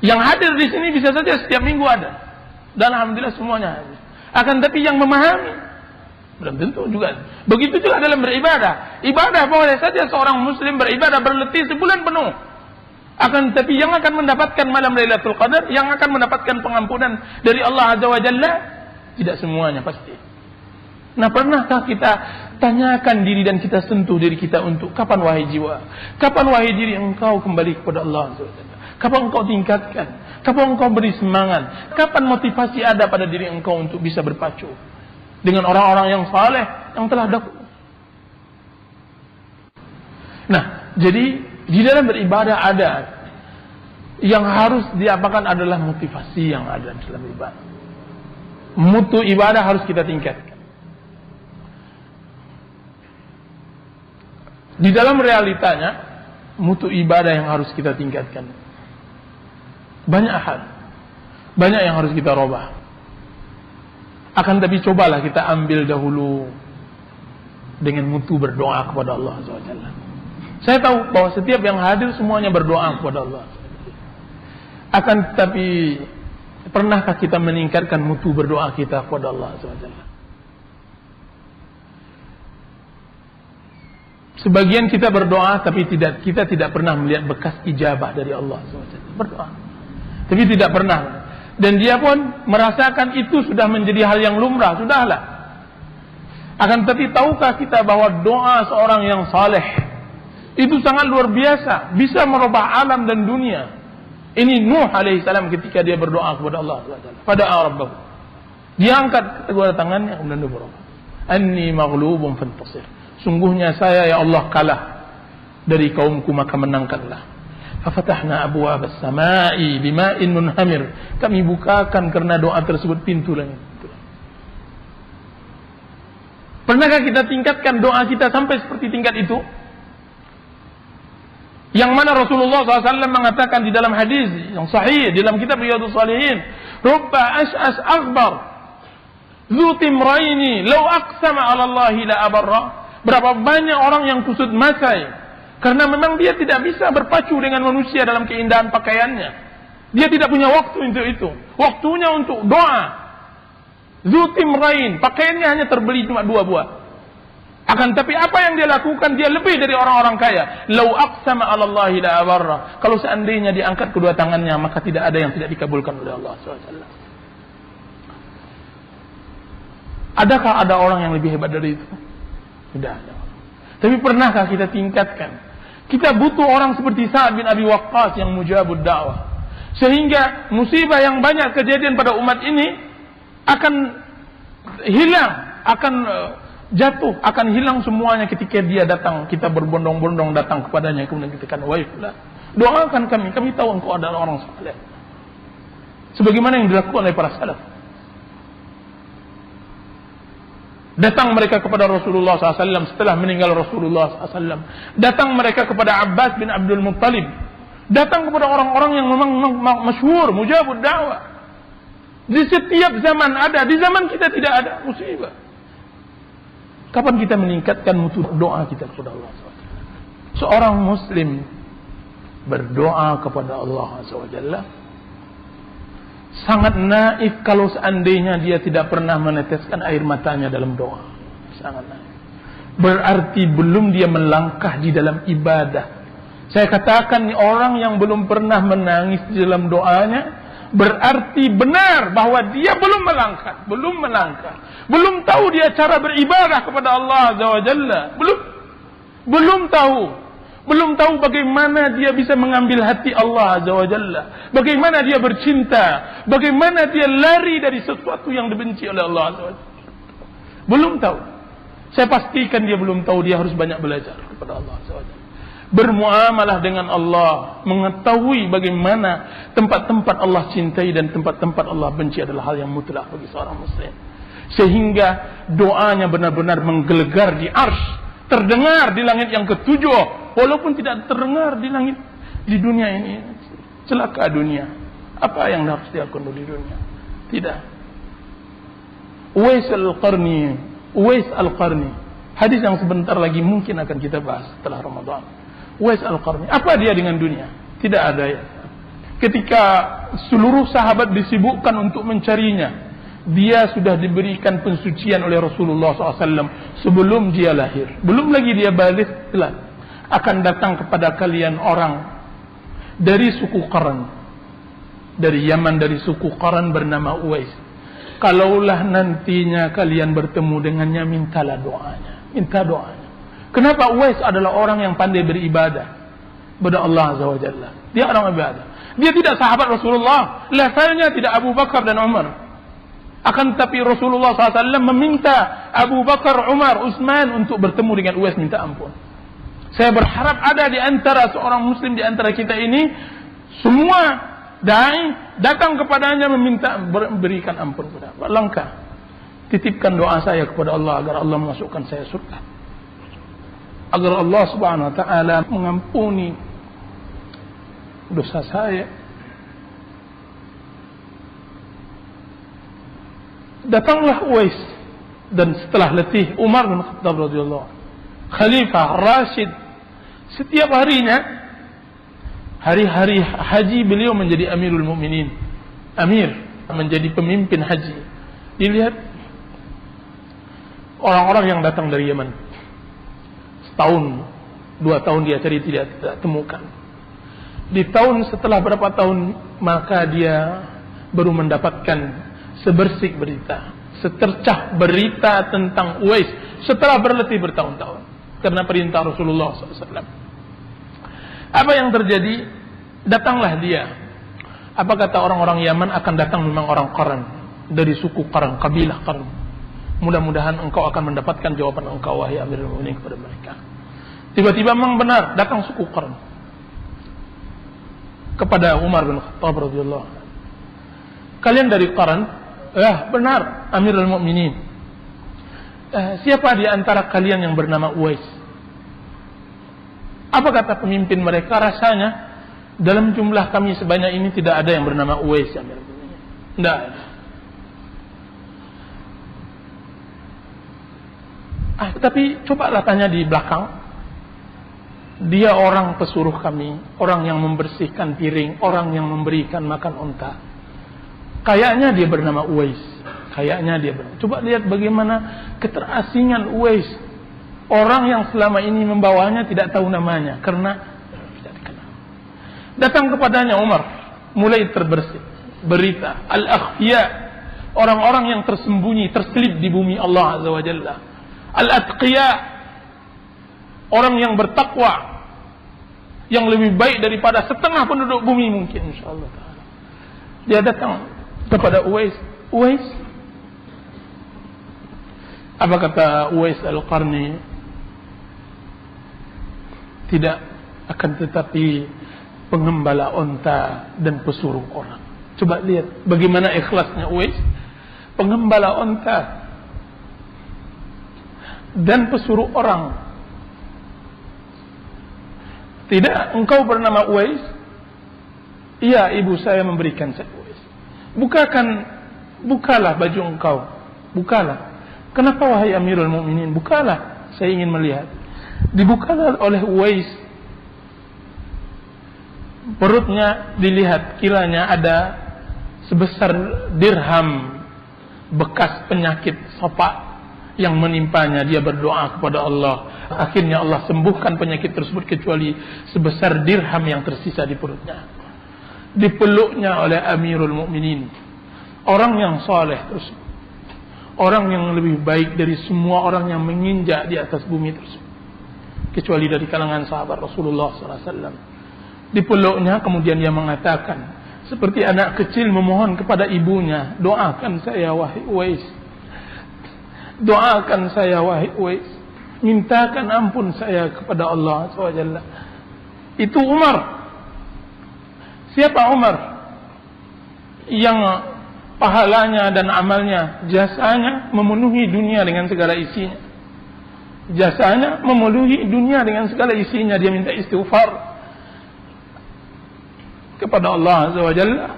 yang hadir di sini bisa saja setiap minggu ada, dan alhamdulillah semuanya hadir. Akan tapi yang memahami belum tentu juga. Begitu juga dalam beribadah. Ibadah boleh saja seorang muslim beribadah berletih sebulan penuh. Akan tapi yang akan mendapatkan malam Lailatul Qadar, yang akan mendapatkan pengampunan dari Allah Azza wa Jalla, tidak semuanya pasti. Nah, pernahkah kita tanyakan diri dan kita sentuh diri kita untuk kapan wahai jiwa? Kapan wahai diri engkau kembali kepada Allah Azza wa Jalla? Kapan engkau tingkatkan? Kapan engkau beri semangat? Kapan motivasi ada pada diri engkau untuk bisa berpacu? dengan orang-orang yang saleh yang telah dahulu. Nah, jadi di dalam beribadah ada yang harus diapakan adalah motivasi yang ada dalam ibadah. Mutu ibadah harus kita tingkatkan. Di dalam realitanya, mutu ibadah yang harus kita tingkatkan. Banyak hal. Banyak yang harus kita robah. Akan tapi cobalah kita ambil dahulu dengan mutu berdoa kepada Allah SWT. Saya tahu bahwa setiap yang hadir semuanya berdoa kepada Allah. Akan tapi pernahkah kita meningkatkan mutu berdoa kita kepada Allah SWT? Sebagian kita berdoa tapi kita tidak pernah melihat bekas ijabah dari Allah SWT. Berdoa tapi tidak pernah. Dan dia pun merasakan itu sudah menjadi hal yang lumrah. Sudahlah. Akan tapi tahukah kita bahwa doa seorang yang saleh itu sangat luar biasa, bisa merubah alam dan dunia. Ini Nuh alaihissalam ketika dia berdoa kepada Allah SWT. Pada Rabbahu, dia angkat kedua tangannya kemudian dia berdoa, Anni maghlubun fantasir. Sungguhnya saya ya Allah kalah dari kaumku, maka menangkanlah. Fafatahna abwaabas samaa'i bima'in munhamir. Kami bukakan karena doa tersebut pintu langit. Pernahkah kita tingkatkan doa kita sampai seperti tingkat itu? Yang mana Rasulullah SAW mengatakan di dalam hadis yang sahih dalam kitab Riyadhus Shalihin, Rubba ash'as aghbar Dzu timraini law aqsama 'ala Allah la abarra. Berapa banyak orang yang kusut masai karena memang dia tidak bisa berpacu dengan manusia dalam keindahan pakaiannya. Dia tidak punya waktu untuk itu. Waktunya untuk doa. Dzu timrain, pakaiannya hanya terbeli cuma 2 buah. Akan tapi apa yang dia lakukan, dia lebih dari orang-orang kaya. Lau aqsama 'ala Allahi la abarra. Kalau seandainya diangkat kedua tangannya, maka tidak ada yang tidak dikabulkan oleh Allah SWT. Adakah ada orang yang lebih hebat dari itu? Tidak ada. Tapi pernahkah kita tingkatkan? Kita butuh orang seperti Sa'ad bin Abi Waqqas yang mujabud da'wah. Sehingga musibah yang banyak kejadian pada umat ini akan hilang, akan jatuh, akan hilang semuanya ketika dia datang. Kita berbondong-bondong datang kepadanya, kemudian kita katakan, wahai fulan, doakan kami tahu engkau adalah orang saleh. Sebagaimana yang dilakukan oleh para salaf. Datang mereka kepada Rasulullah SAW setelah meninggal Rasulullah SAW. Datang mereka kepada Abbas bin Abdul Muttalib. Datang kepada orang-orang yang memang masyhur, mujabud da'wah. Di setiap zaman ada, di zaman kita tidak ada musibah. Kapan kita meningkatkan mutu doa kita kepada Allah SWT? Seorang muslim berdoa kepada Allah SWT sangat naif kalau seandainya dia tidak pernah meneteskan air matanya dalam doa. Sangat naif. Berarti belum dia melangkah di dalam ibadah. Saya katakan orang yang belum pernah menangis di dalam doanya, berarti benar bahwa dia belum melangkah. Belum tahu dia cara beribadah kepada Allah Azza wa Jalla. Belum tahu bagaimana dia bisa mengambil hati Allah Azza wa Jalla. Bagaimana dia bercinta, bagaimana dia lari dari sesuatu yang dibenci oleh Allah Azza wa Jalla. Belum tahu. Saya pastikan dia belum tahu, dia harus banyak belajar kepada Allah Azza wa Jalla. Bermuamalah dengan Allah, mengetahui bagaimana tempat-tempat Allah cintai dan tempat-tempat Allah benci adalah hal yang mutlak bagi seorang muslim. Sehingga doanya benar-benar menggelegar di arsy, terdengar di langit yang ketujuh, walaupun tidak terdengar di langit di dunia ini. Celaka dunia. Apa yang harus dilakukan di dunia? Tidak. Uwais Al-Qarni, hadis yang sebentar lagi mungkin akan kita bahas setelah Ramadan. Uwais Al-Qarni, apa dia dengan dunia? Tidak ada ya. Ketika seluruh sahabat disibukkan untuk mencarinya, dia sudah diberikan pensucian oleh Rasulullah SAW sebelum dia lahir. Belum lagi dia balik, akan datang kepada kalian orang dari suku Qaran, dari Yaman, dari suku Qaran bernama Uwais. Kalaulah nantinya kalian bertemu dengannya, mintalah doanya. Minta doanya. Kenapa? Uwais adalah orang yang pandai beribadah kepada Allah Azza wa Jalla. Dia orang ibadah. Dia tidak sahabat Rasulullah, levelnya tidak Abu Bakar dan Umar. Akan tetapi Rasulullah SAW meminta Abu Bakar, Umar, Utsman untuk bertemu dengan Uwais minta ampun. Saya berharap ada di antara seorang muslim di antara kita ini, semua dai datang kepadanya meminta berikan ampun kepada Allah. Langkah. Titipkan doa saya kepada Allah agar Allah memasukkan saya surga. Agar Allah Subhanahu wa taala mengampuni dosa saya. Datanglah Uwais, dan setelah letih Umar bin Khattab radhiyallahu anhu, Khalifah Rashid, setiap harinya, hari-hari haji beliau menjadi Amirul Mukminin, menjadi pemimpin haji. Dilihat orang-orang yang datang dari Yaman, setahun, 2 tahun dia cari tidak temukan. Di tahun setelah berapa tahun, maka dia baru mendapatkan sebersih berita, setercah berita tentang Uwais setelah berletih bertahun-tahun karena perintah Rasulullah SAW. Apa yang terjadi? Datanglah dia. Apa kata orang-orang Yaman? Akan datang memang orang Qaran, dari suku Qaran, kabilah Qaran. Mudah-mudahan engkau akan mendapatkan jawaban engkau, wahai Amirul Mukminin, kepada mereka. Tiba-tiba memang benar datang suku Qaran kepada Umar bin Khattab radhiyallahu anhu. Kalian dari Qaran? Ya, benar Amirul Mukminin. Siapa di antara kalian yang bernama Uwais? Apa kata pemimpin mereka? Rasanya dalam jumlah kami sebanyak ini tidak ada yang bernama Uwais, Amirul Mukminin. Tidak ada. Tapi cobalah tanya di belakang. Dia orang pesuruh kami, orang yang membersihkan piring, orang yang memberikan makan unta. Kayaknya dia bernama Uwais. Coba lihat bagaimana keterasingan Uwais. Orang yang selama ini membawanya tidak tahu namanya karena tidak dikenal. Datang kepadanya Umar, mulai terbersih berita al-akhfiya, orang-orang yang tersembunyi, terselip di bumi Allah Azza wa Jalla. Al-atqiya, orang yang bertakwa, yang lebih baik daripada setengah penduduk bumi mungkin, insyaallah taala. Dia datang kepada Uwais. Uwais, apa kata Uwais Al-Qarni? Tidak akan tetapi pengembala onta dan pesuruh orang. Coba lihat bagaimana ikhlasnya Uwais, pengembala onta dan pesuruh orang. Tidak, engkau bernama Uwais? Iya, ibu saya memberikan saya Uwais. Bukalah baju engkau. Bukalah. Kenapa wahai Amirul Mukminin? Bukalah, saya ingin melihat. Dibukalah oleh Uwais. Perutnya dilihat, kiranya ada sebesar dirham bekas penyakit sopak yang menimpanya. Dia berdoa kepada Allah. Akhirnya Allah sembuhkan penyakit tersebut kecuali sebesar dirham yang tersisa di perutnya. Dipeluknya oleh Amirul Mukminin, orang yang saleh tersebut, orang yang lebih baik dari semua orang yang menginjak di atas bumi tersebut, kecuali dari kalangan sahabat Rasulullah SAW. Dipeluknya, kemudian dia mengatakan seperti anak kecil memohon kepada ibunya, doakan saya wahai Uwais, doakan saya wahai Uwais, mintakan ampun saya kepada Allah SWT. Itu Umar. Siapa Umar? Yang pahalanya dan amalnya, jasanya memenuhi dunia dengan segala isinya. Jasanya memenuhi dunia dengan segala isinya. Dia minta istighfar kepada Allah Azza wa Jalla.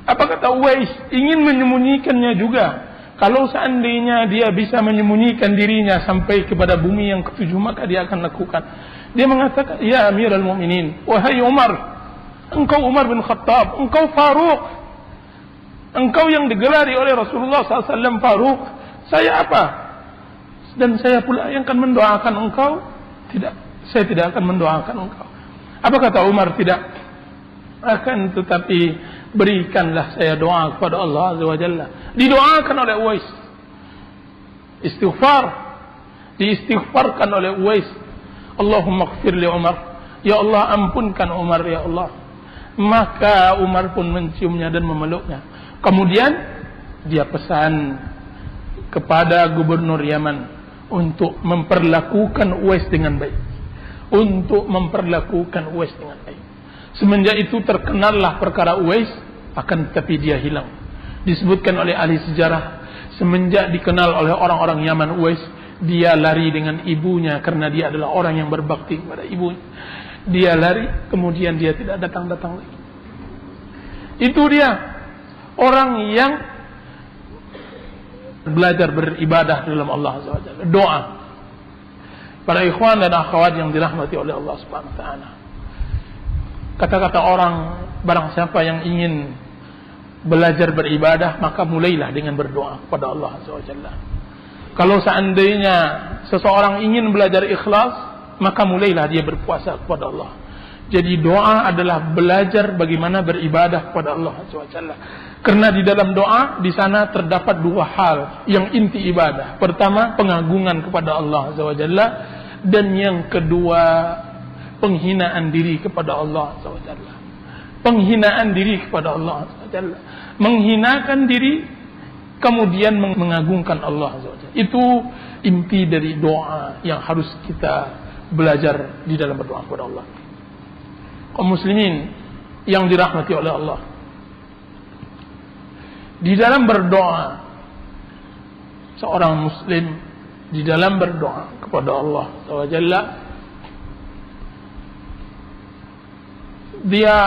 Apa kata Uwais? Ingin menyembunyikannya juga. Kalau seandainya dia bisa menyembunyikan dirinya sampai kepada bumi yang ketujuh, maka dia akan lakukan. Dia mengatakan, ya Amirul Mukminin, wahai Umar, engkau Umar bin Khattab, engkau Faruq, engkau yang digelari oleh Rasulullah SAW Faruq. Saya apa? Dan saya pula yang akan mendoakan engkau? Tidak, saya tidak akan mendoakan engkau. Apa kata Umar? Tidak. Akan tetapi berikanlah saya doa kepada Allah Azza wa Jalla. Didoakan oleh Uwais. Istighfar. Diistighfarkan oleh Uwais. Allahumma ighfir li Umar. Ya Allah, ampunkan Umar ya Allah. Maka Umar pun menciumnya dan memeluknya. Kemudian dia pesan kepada gubernur Yaman untuk memperlakukan Uwais dengan baik. Untuk memperlakukan Uwais dengan baik. Semenjak itu terkenallah perkara Uwais, akan tetapi dia hilang. Disebutkan oleh ahli sejarah, semenjak dikenal oleh orang-orang Yaman Uwais, dia lari dengan ibunya karena dia adalah orang yang berbakti kepada ibunya. Dia lari, kemudian dia tidak datang-datang lagi. Itu dia orang yang belajar beribadah dalam Allah SWT. Doa. Para ikhwan dan akhwat yang dirahmati oleh Allah Subhanahu wa taala. Kata-kata orang, barang siapa yang ingin belajar beribadah, maka mulailah dengan berdoa kepada Allah SWT. Kalau seandainya seseorang ingin belajar ikhlas, maka mulailah dia berpuasa kepada Allah. Jadi doa adalah belajar bagaimana beribadah kepada Allah SWT. Karena di dalam doa, di sana terdapat dua hal yang inti ibadah. Pertama, pengagungan kepada Allah SWT. Dan yang kedua, penghinaan diri kepada Allah SWT. Penghinaan diri kepada Allah SWT. Menghinakan diri, kemudian mengagungkan Allah SWT. Itu inti dari doa yang harus kita belajar di dalam berdoa kepada Allah. Kaum muslimin yang dirahmati oleh Allah, di dalam berdoa, seorang muslim di dalam berdoa kepada Allah SWT, dia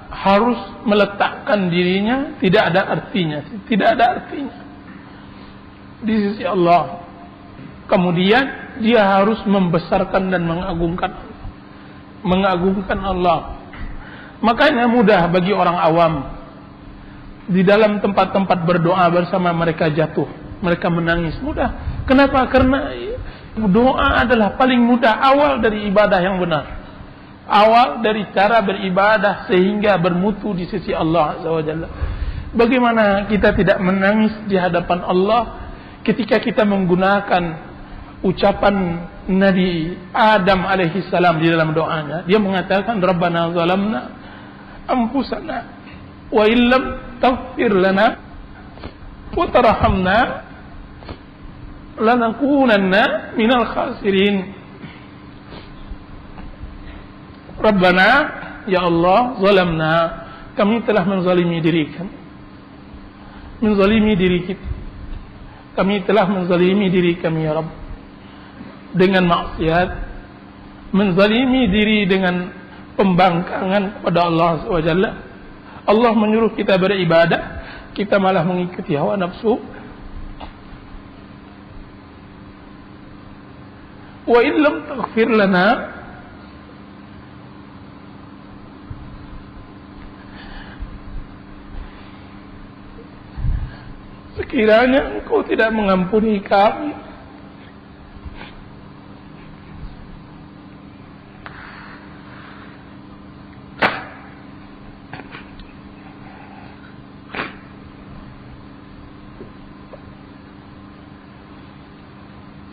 harus meletakkan dirinya tidak ada artinya di sisi Allah. Kemudian dia harus membesarkan dan mengagungkan Allah. Makanya mudah bagi orang awam di dalam tempat-tempat berdoa bersama mereka jatuh, mereka menangis, mudah. Kenapa? Karena doa adalah paling mudah, awal dari ibadah yang benar, awal dari cara beribadah sehingga bermutu di sisi Allah SWT. Bagaimana kita tidak menangis di hadapan Allah ketika kita menggunakan ucapan Nabi Adam alaihi salam di dalam doanya? Dia mengatakan, Rabbana zalamna anfusana wa illam taghfir lana wa tarhamna lanakunanna minal khasirin. Rabbana, ya Allah, zalamna, kami telah menzalimi diri kami. Menzalimi diri kita. Kami telah menzalimi diri kami, ya Rabb, dengan maksiat, menzalimi diri dengan pembangkangan kepada Allah SWT. Allah menyuruh kita beribadah, kita malah mengikuti hawa nafsu. Wa illam taghfir lana, sekiranya Engkau tidak mengampuni kami,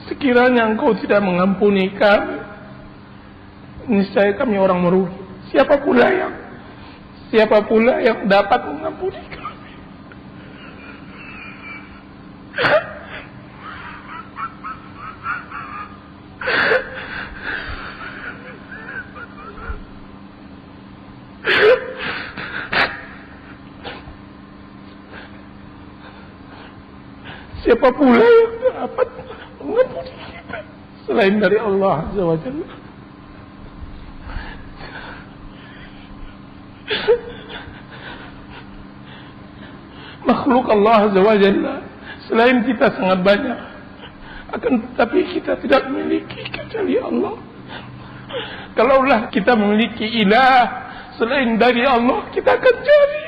sekiranya Engkau tidak mengampuni kami, niscaya kami orang merugi. Siapa pula yang dapat mengampuni kami? Siapa pula yang dapat mengampuni kita selain dari Allah Azza wa Jalla? Makhluk Allah Azza wa Jalla selain kita sangat banyak, akan tetapi kita tidak memiliki kecuali Allah. Kalaulah kita memiliki ilah selain dari Allah, kita akan cari.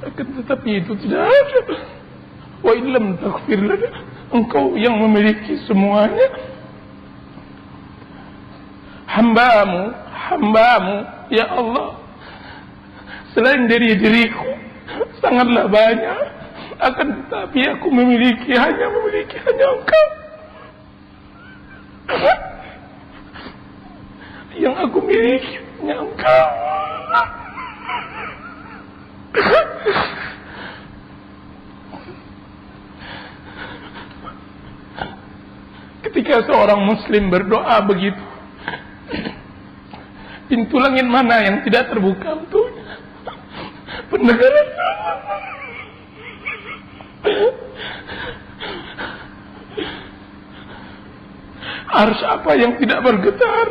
Akan tetapi itu tidak ada. Wa illam taghfir lana, Engkau yang memiliki semuanya. Hambamu ya Allah, selain dari diriku sangatlah banyak Akan tetapi aku hanya memiliki Engkau. Yang aku miliki hanya Engkau. Ketika seorang muslim berdoa begitu, pintu langit mana yang tidak terbuka untuknya? Pendengaran arsy apa yang tidak bergetar?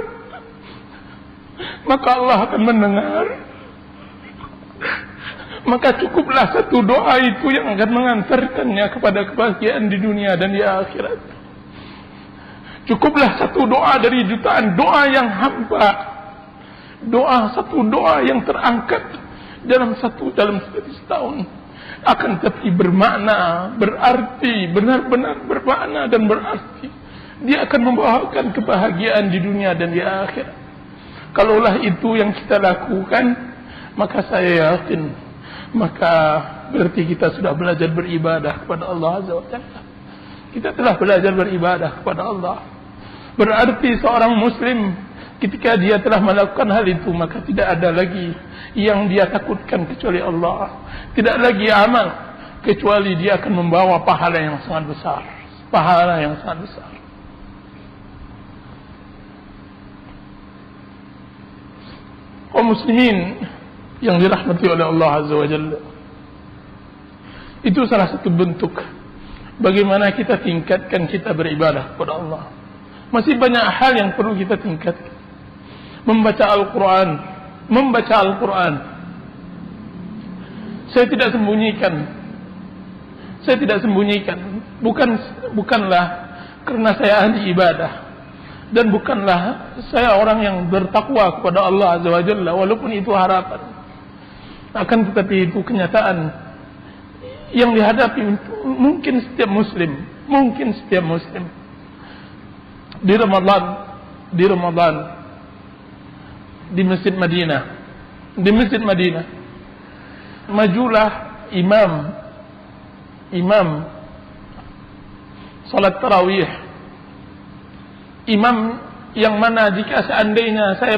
Maka Allah akan mendengar. Maka cukuplah satu doa itu yang akan mengantarkannya kepada kebahagiaan di dunia dan di akhirat. Cukuplah satu doa dari jutaan doa yang hamba. Satu doa yang terangkat dalam setahun. Akan tapi bermakna, berarti, benar-benar bermakna dan berarti. Dia akan membawakan kebahagiaan di dunia dan di akhirat. Kalaulah itu yang kita lakukan, maka saya yakin, maka berarti kita sudah belajar beribadah kepada Allah Azza wa Jalla. Kita telah belajar beribadah kepada Allah. Berarti seorang muslim ketika dia telah melakukan hal itu, maka tidak ada lagi yang dia takutkan kecuali Allah. Tidak lagi amal kecuali dia akan membawa pahala yang sangat besar. Pahala yang sangat besar. Kaum muslimin yang dirahmati oleh Allah Azza wa Jalla, itu salah satu bentuk bagaimana kita tingkatkan kita beribadah kepada Allah. Masih banyak hal yang perlu kita tingkatkan. Membaca Al-Quran. Saya tidak sembunyikan. Bukanlah karena saya ahli ibadah, dan bukanlah saya orang yang bertakwa kepada Allah Azza wa Jalla, walaupun itu harapan. Akan tetapi itu kenyataan yang dihadapi mungkin setiap muslim di Ramadan di Masjid Madinah majulah imam salat tarawih, imam yang mana jika seandainya saya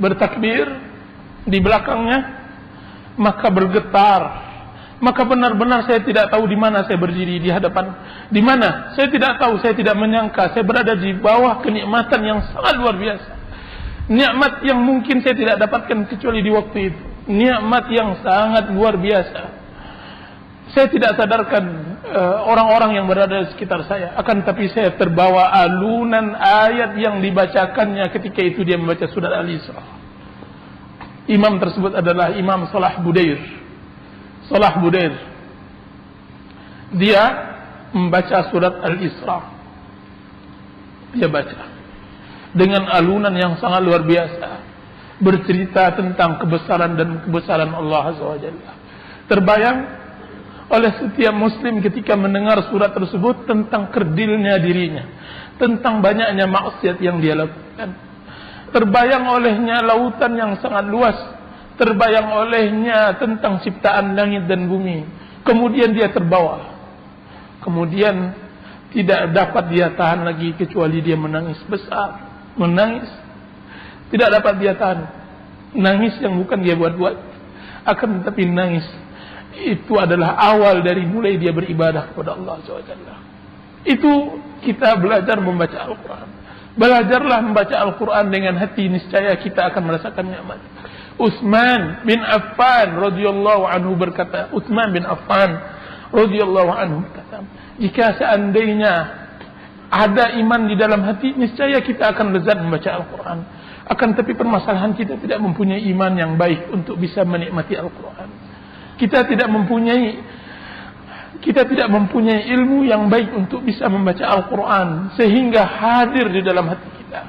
bertakbir di belakangnya, maka bergetar, maka benar-benar saya tidak tahu di mana saya berdiri di hadapan, di mana saya tidak tahu, saya tidak menyangka saya berada di bawah kenikmatan yang sangat luar biasa, nikmat yang mungkin saya tidak dapatkan kecuali di waktu itu, nikmat yang sangat luar biasa. Saya tidak sadarkan orang-orang yang berada di sekitar saya, akan tapi saya terbawa alunan ayat yang dibacakannya ketika itu dia membaca surat Al-Isra. Imam tersebut adalah Imam Salah Budair. Dia membaca surat Al-Isra. Dia baca dengan alunan yang sangat luar biasa, bercerita tentang kebesaran Allah Azza wa Jalla. Terbayang oleh setiap muslim ketika mendengar surat tersebut tentang kerdilnya dirinya, tentang banyaknya maksiat yang dia lakukan. Terbayang olehnya lautan yang sangat luas, terbayang olehnya tentang ciptaan langit dan bumi. Kemudian dia terbawa, kemudian tidak dapat dia tahan lagi kecuali dia menangis besar, menangis. Tidak dapat dia tahan, nangis yang bukan dia buat-buat, akan tetapi nangis itu adalah awal dari mulai dia beribadah kepada Allah SWT. Itu kita belajar membaca Al-Quran. Belajarlah membaca Al-Quran dengan hati, niscaya kita akan merasakan nikmat. Utsman bin Affan radhiyallahu anhu berkata, jika seandainya ada iman di dalam hati, niscaya kita akan lezat membaca Al-Quran. Akan tapi permasalahan kita tidak mempunyai iman yang baik untuk bisa menikmati Al-Quran. Kita tidak mempunyai ilmu yang baik untuk bisa membaca Al-Quran sehingga hadir di dalam hati kita.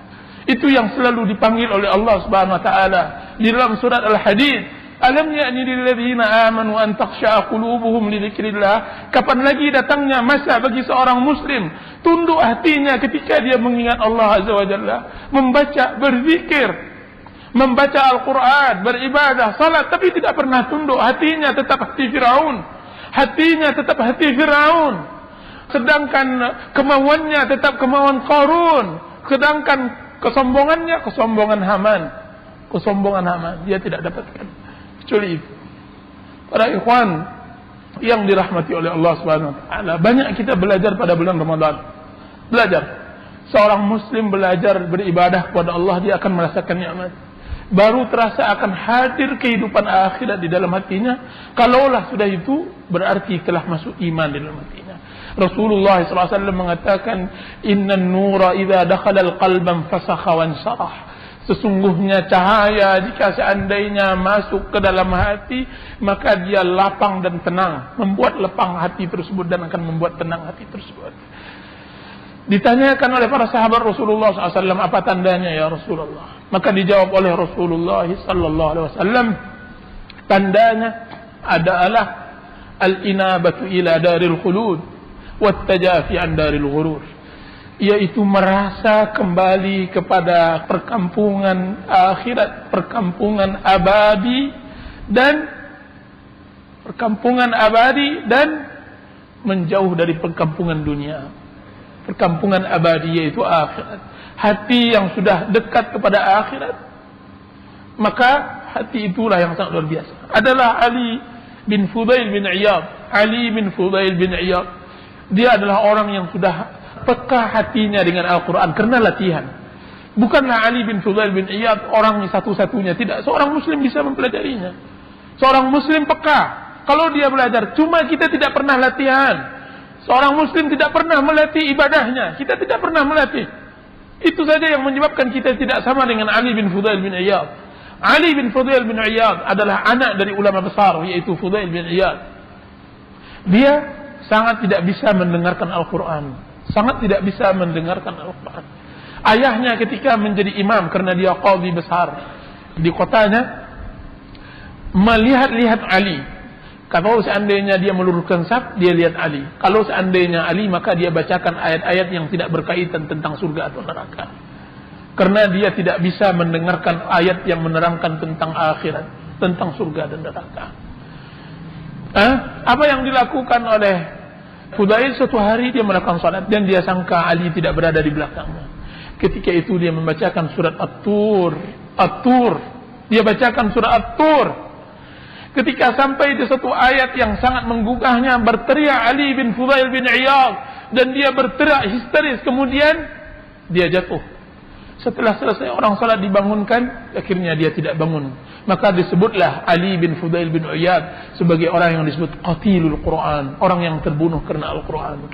Itu yang selalu dipanggil oleh Allah Subhanahu wa taala di dalam surat Al-Hadid. Alam ya'ni lil ladzina amanu an takhsha'a qulubuhum li dzikrillah. Kapan lagi datangnya masa bagi seorang muslim tunduk hatinya ketika dia mengingat Allah Azza wa Jalla, membaca, berzikir, membaca Al-Quran, beribadah, salat, tapi tidak pernah tunduk. Hatinya tetap hati Firaun. Hatinya tetap hati Firaun. Sedangkan kemauannya tetap kemauan Qarun. Sedangkan kesombongannya kesombongan Haman. Kesombongan Haman dia tidak dapatkan. Kecuali itu. Para ikhwan yang dirahmati oleh Allah Subhanahu wa taala, banyak kita belajar pada bulan Ramadan. Belajar. Seorang muslim belajar beribadah kepada Allah, dia akan merasakan nikmat. Baru terasa akan hadir kehidupan akhirat di dalam hatinya. Kalaulah sudah itu, berarti telah masuk iman di dalam hatinya. Rasulullah SAW mengatakan, Innan nura idha dakhala al-qalban fasakha wansarah. Sesungguhnya cahaya jika seandainya masuk ke dalam hati, maka dia lapang dan tenang. Membuat lapang hati tersebut dan akan membuat tenang hati tersebut. Ditanyakan oleh para sahabat Rasulullah SAW, apa tandanya ya Rasulullah? Maka dijawab oleh Rasulullah SAW, tandanya adalah al-inabatu ila daril khulud wattajafi an daril ghurur, yaitu merasa kembali kepada perkampungan akhirat, perkampungan abadi dan menjauh dari perkampungan dunia. Perkampungan abadi yaitu akhirat. Hati yang sudah dekat kepada akhirat, maka hati itulah yang sangat luar biasa. Adalah Ali bin Fudail bin Iyad. Ali bin Fudail bin Iyad, dia adalah orang yang sudah peka hatinya dengan Al-Quran karena latihan. Bukanlah Ali bin Fudail bin Iyad orang satu-satunya, tidak. Seorang muslim bisa mempelajarinya. Seorang muslim peka. Kalau dia belajar, cuma kita tidak pernah latihan. Seorang muslim tidak pernah melatih ibadahnya. Kita tidak pernah melatih. Itu saja yang menyebabkan kita tidak sama dengan Ali bin Fudail bin Iyad. Ali bin Fudail bin Iyad adalah anak dari ulama besar, yaitu Fudail bin Iyad. Dia sangat tidak bisa mendengarkan Al-Quran. Sangat tidak bisa mendengarkan Al-Quran. Ayahnya ketika menjadi imam, karena dia qadhi besar di kotanya, melihat-lihat Ali. Kalau seandainya dia meluruskan saf, dia lihat Ali. Kalau seandainya Ali, maka dia bacakan ayat-ayat yang tidak berkaitan tentang surga atau neraka. Karena dia tidak bisa mendengarkan ayat yang menerangkan tentang akhirat, tentang surga dan neraka. Apa yang dilakukan oleh Fudail? Suatu hari dia melakukan salat dan dia sangka Ali tidak berada di belakangnya. Ketika itu dia membacakan surat At-Tur. Dia bacakan surat At-Tur. Ketika sampai di satu ayat yang sangat menggugahnya, berteriak Ali bin Fudail bin Iyad, dan dia berteriak histeris. Kemudian dia jatuh. Setelah selesai orang salat dibangunkan, akhirnya dia tidak bangun. Maka disebutlah Ali bin Fudail bin Iyad sebagai orang yang disebut qatilul Quran, orang yang terbunuh karena Al-Quran.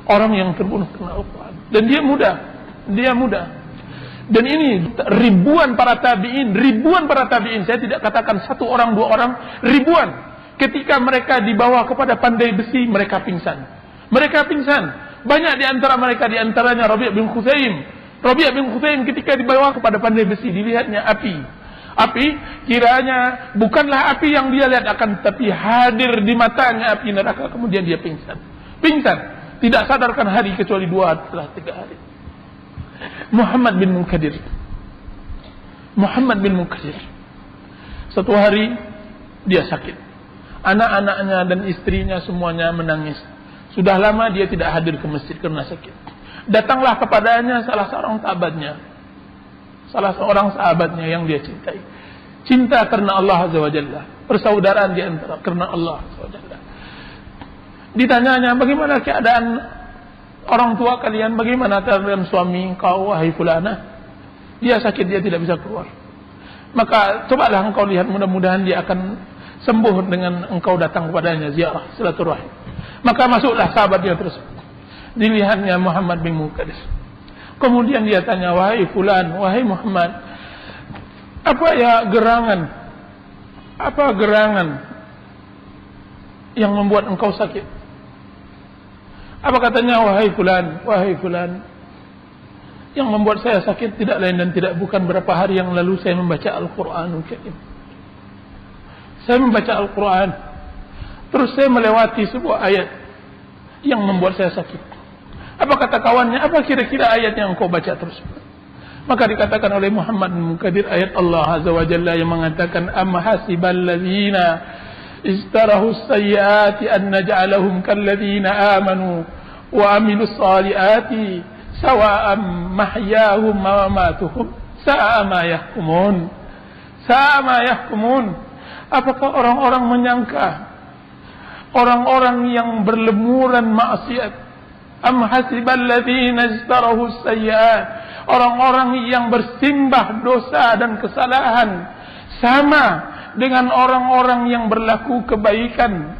Orang yang terbunuh karena Al-Quran. Dan dia muda. Dan ini ribuan para tabi'in, saya tidak katakan satu orang, dua orang, ribuan. Ketika mereka dibawa kepada pandai besi, mereka pingsan. Banyak di antara mereka, di antaranya Rabi' bin Khuzaim ketika dibawa kepada pandai besi, dilihatnya api, kiranya bukanlah api yang dia lihat, akan tapi hadir di matanya api neraka. Kemudian dia pingsan, tidak sadarkan hari kecuali 2 setelah 3 hari. Muhammad bin Munkadir. Satu hari dia sakit. Anak-anaknya dan istrinya semuanya menangis. Sudah lama dia tidak hadir ke masjid karena sakit. Datanglah kepadanya salah seorang sahabatnya yang dia cintai. Cinta karena Allah Azza wa Jalla. Persaudaraan di antara karena Allah Azza wa Jalla. Ditanyanya, bagaimana keadaan orang tua kalian, bagaimana keadaan suami engkau, wahai fulana? Dia sakit, dia tidak bisa keluar. Maka cobalah engkau lihat, mudah-mudahan dia akan sembuh dengan engkau datang kepadanya, ziarah, silaturahim. Maka masuklah sahabatnya tersebut. Dilihatnya Muhammad bin Munkadir. Kemudian dia tanya, wahai fulan, wahai Muhammad, apa gerangan yang membuat engkau sakit? Apa katanya, wahai fulan, yang membuat saya sakit tidak lain dan tidak bukan berapa hari yang lalu saya membaca Al-Quranul Karim. Saya membaca Al-Quran, terus saya melewati sebuah ayat yang membuat saya sakit. Apa kata kawannya, apa kira-kira ayat yang engkau baca tersebut? Maka dikatakan oleh Muhammad bin Munkadir ayat Allah Azza wa Jalla yang mengatakan am hasibal ladzina istarahu sayyiati an naj'alahum kal ladzina amanu wa amilus salihati sawa'am mahyahum wa mamatuhum sa'a ma yahkumun. Sa'a ma yahkumun. Apakah orang-orang menyangka orang-orang yang berlemuran maksiat, am hasibal ladzina istarahu sayyiat, orang-orang yang bersimbah dosa dan kesalahan sama dengan orang-orang yang berlaku kebaikan,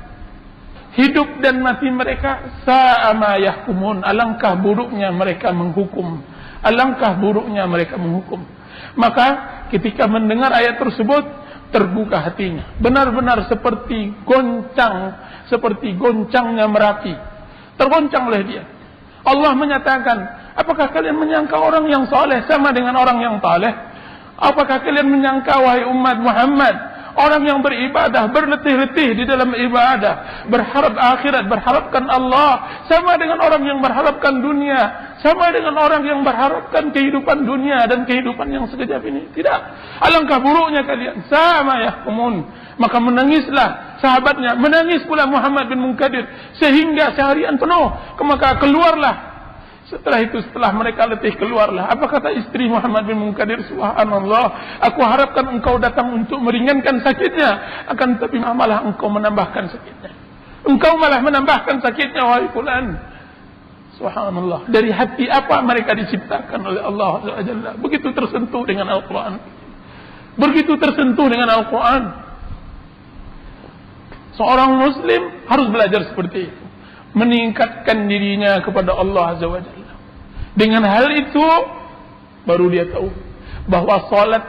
hidup dan mati mereka sa'a ma yahkumun. Alangkah buruknya mereka menghukum. Alangkah buruknya mereka menghukum. Maka ketika mendengar ayat tersebut, terbuka hatinya, benar-benar seperti goncangnya Merapi, tergoncang oleh dia. Allah menyatakan, apakah kalian menyangka orang yang saleh sama dengan orang yang taleh? Apakah kalian menyangka wahai umat Muhammad, orang yang beribadah, berletih-letih di dalam ibadah, berharap akhirat, berharapkan Allah, sama dengan orang yang berharapkan dunia, sama dengan orang yang berharapkan kehidupan dunia dan kehidupan yang sekejap ini? Tidak. Alangkah buruknya kalian. Sama yahkumun. Maka menangislah sahabatnya, menangis pula Muhammad bin Munkadir sehingga seharian penuh. Maka keluarlah. Setelah itu, setelah mereka letih, keluarlah. Apa kata istri Muhammad bin Munkadir? Subhanallah, aku harapkan engkau datang untuk meringankan sakitnya, akan tetapi malah engkau menambahkan sakitnya. Engkau malah menambahkan sakitnya, wahai fulan. Subhanallah. Dari hati apa mereka diciptakan oleh Allah Jalla. Begitu tersentuh dengan Al-Quran. Begitu tersentuh dengan Al-Quran. Seorang muslim harus belajar seperti itu, meningkatkan dirinya kepada Allah Azza wa Jalla. Dengan hal itu baru dia tahu bahwa salat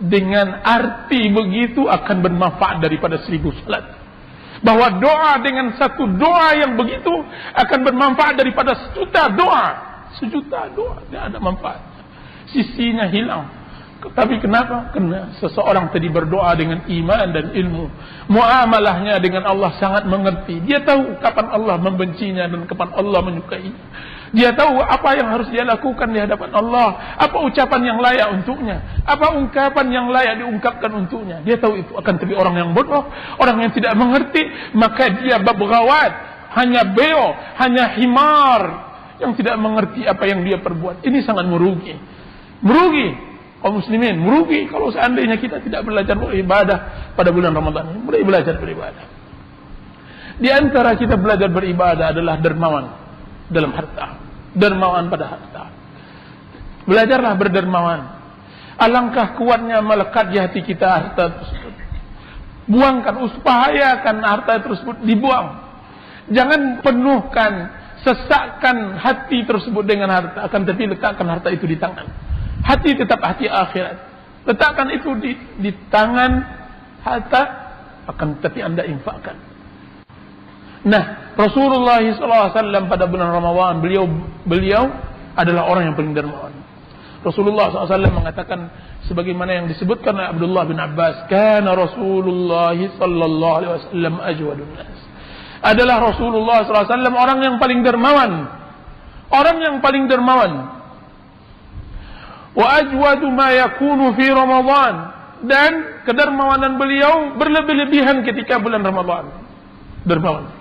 dengan arti begitu akan bermanfaat daripada 1000 salat. Bahwa doa dengan satu doa yang begitu akan bermanfaat daripada sejuta doa. Sejuta doa tidak ada manfaatnya. Sisinya hilang. Tapi kenapa? Karena seseorang tadi berdoa dengan iman dan ilmu. Muamalahnya dengan Allah sangat mengerti. Dia tahu kapan Allah membencinya dan kapan Allah menyukai. Dia tahu apa yang harus dia lakukan di hadapan Allah. Apa ucapan yang layak untuknya. Apa ungkapan yang layak diungkapkan untuknya. Dia tahu itu. Akan tapi orang yang bodoh, orang yang tidak mengerti, maka dia babghawat, hanya beo, hanya himar, yang tidak mengerti apa yang dia perbuat. Ini sangat merugi. Merugi. Kaum muslimin merugi kalau seandainya kita tidak belajar beribadah pada bulan Ramadan ini. Mulai belajar beribadah. Di antara kita belajar beribadah adalah dermawan dalam harta, dermawan pada harta. Belajarlah berdermawan. Alangkah kuatnya melekat di hati kita harta tersebut. Buangkan, upayakan harta tersebut dibuang. Jangan penuhkan, sesakkan hati tersebut dengan harta, akan tetapi letakkan harta itu di tangan. Hati tetap hati akhirat. Letakkan itu di tangan harta, akan tetapi anda infakkan. Nah, Rasulullah SAW pada bulan Ramadan, beliau adalah orang yang paling dermawan. Rasulullah SAW mengatakan, sebagaimana yang disebutkan oleh Abdullah bin Abbas, kana Rasulullah sallallahu alaihi wasallam ajwadun nas. Adalah Rasulullah SAW orang yang paling dermawan. Orang yang paling dermawan. Wa ajwadu ma yakunu fi Ramadan, dan kedermawanan beliau berlebih-lebihan ketika bulan Ramadan. Dermawan.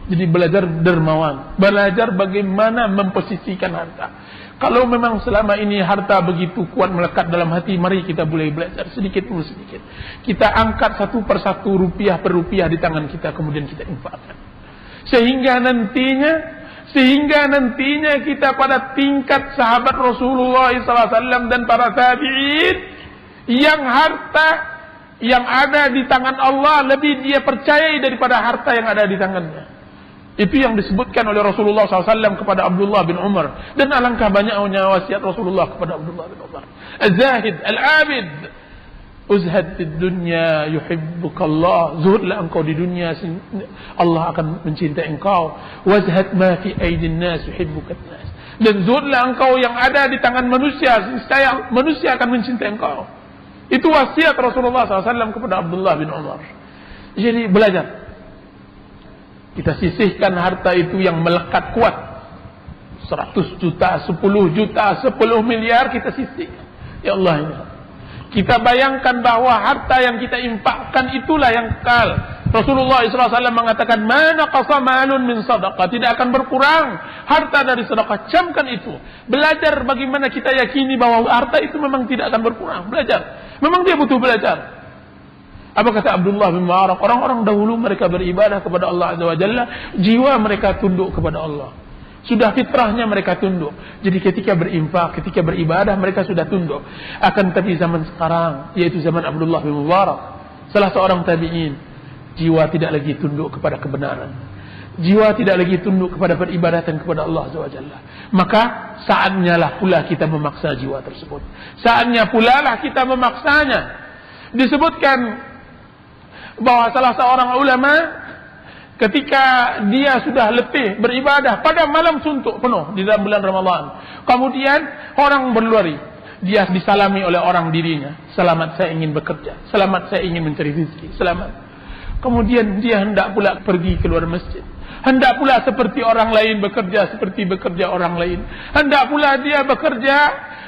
Jadi belajar dermawan, belajar bagaimana memposisikan harta. Kalau memang selama ini harta begitu kuat melekat dalam hati, mari kita mulai belajar sedikit demi sedikit. Kita angkat satu persatu, rupiah per rupiah di tangan kita, kemudian kita infakkan. Sehingga nantinya kita pada tingkat sahabat Rasulullah SAW dan para tabi'in, yang harta yang ada di tangan Allah lebih dia percayai daripada harta yang ada di tangannya. Itu yang disebutkan oleh Rasulullah SAW kepada Abdullah bin Umar. Dan alangkah banyaknya wasiat Rasulullah kepada Abdullah bin Umar. Az-zahid, al-abid, uzhad di dunya yuhibbukallah. Zuhudlah engkau di dunia, Allah akan mencintai engkau. Wazhad ma fi aidin nas yuhibbukan nas. Dan zuhudlah engkau yang ada di tangan manusia, saya manusia akan mencintai engkau. Itu wasiat Rasulullah SAW kepada Abdullah bin Umar. Jadi belajar. Kita sisihkan harta itu yang melekat kuat. 100 juta, 10 juta, 10 miliar kita sisihkan. Ya Allah, ya. Kita bayangkan bahwa harta yang kita infakkan itulah yang kekal. Rasulullah SAW mengatakan, "Mana qasa malun min sadaqah." Tidak akan berkurang harta dari sedekah. Camkan itu. Belajar bagaimana kita yakini bahwa harta itu memang tidak akan berkurang. Belajar. Memang dia butuh belajar. Apa kata Abdullah bin Mubarak? Orang-orang dahulu mereka beribadah kepada Allah Azza wa Jalla, jiwa mereka tunduk kepada Allah. Sudah fitrahnya mereka tunduk. Jadi ketika berinfak, ketika beribadah mereka sudah tunduk. Akan tapi zaman sekarang, yaitu zaman Abdullah bin Mubarak, salah seorang tabi'in, jiwa tidak lagi tunduk kepada kebenaran. Jiwa tidak lagi tunduk kepada peribadatan kepada Allah Azza wa Jalla. Maka saatnya lah pula kita memaksa jiwa tersebut. Saatnya pula lah kita memaksanya. Disebutkan bahwa salah seorang ulama ketika dia sudah letih beribadah pada malam suntuk penuh di dalam bulan Ramadan, kemudian orang berlari, dia disalami oleh orang dirinya, "Selamat, saya ingin bekerja. Selamat, saya ingin mencari rezeki. Selamat." Kemudian dia hendak pula pergi keluar masjid, hendak pula seperti orang lain bekerja seperti bekerja orang lain, hendak pula dia bekerja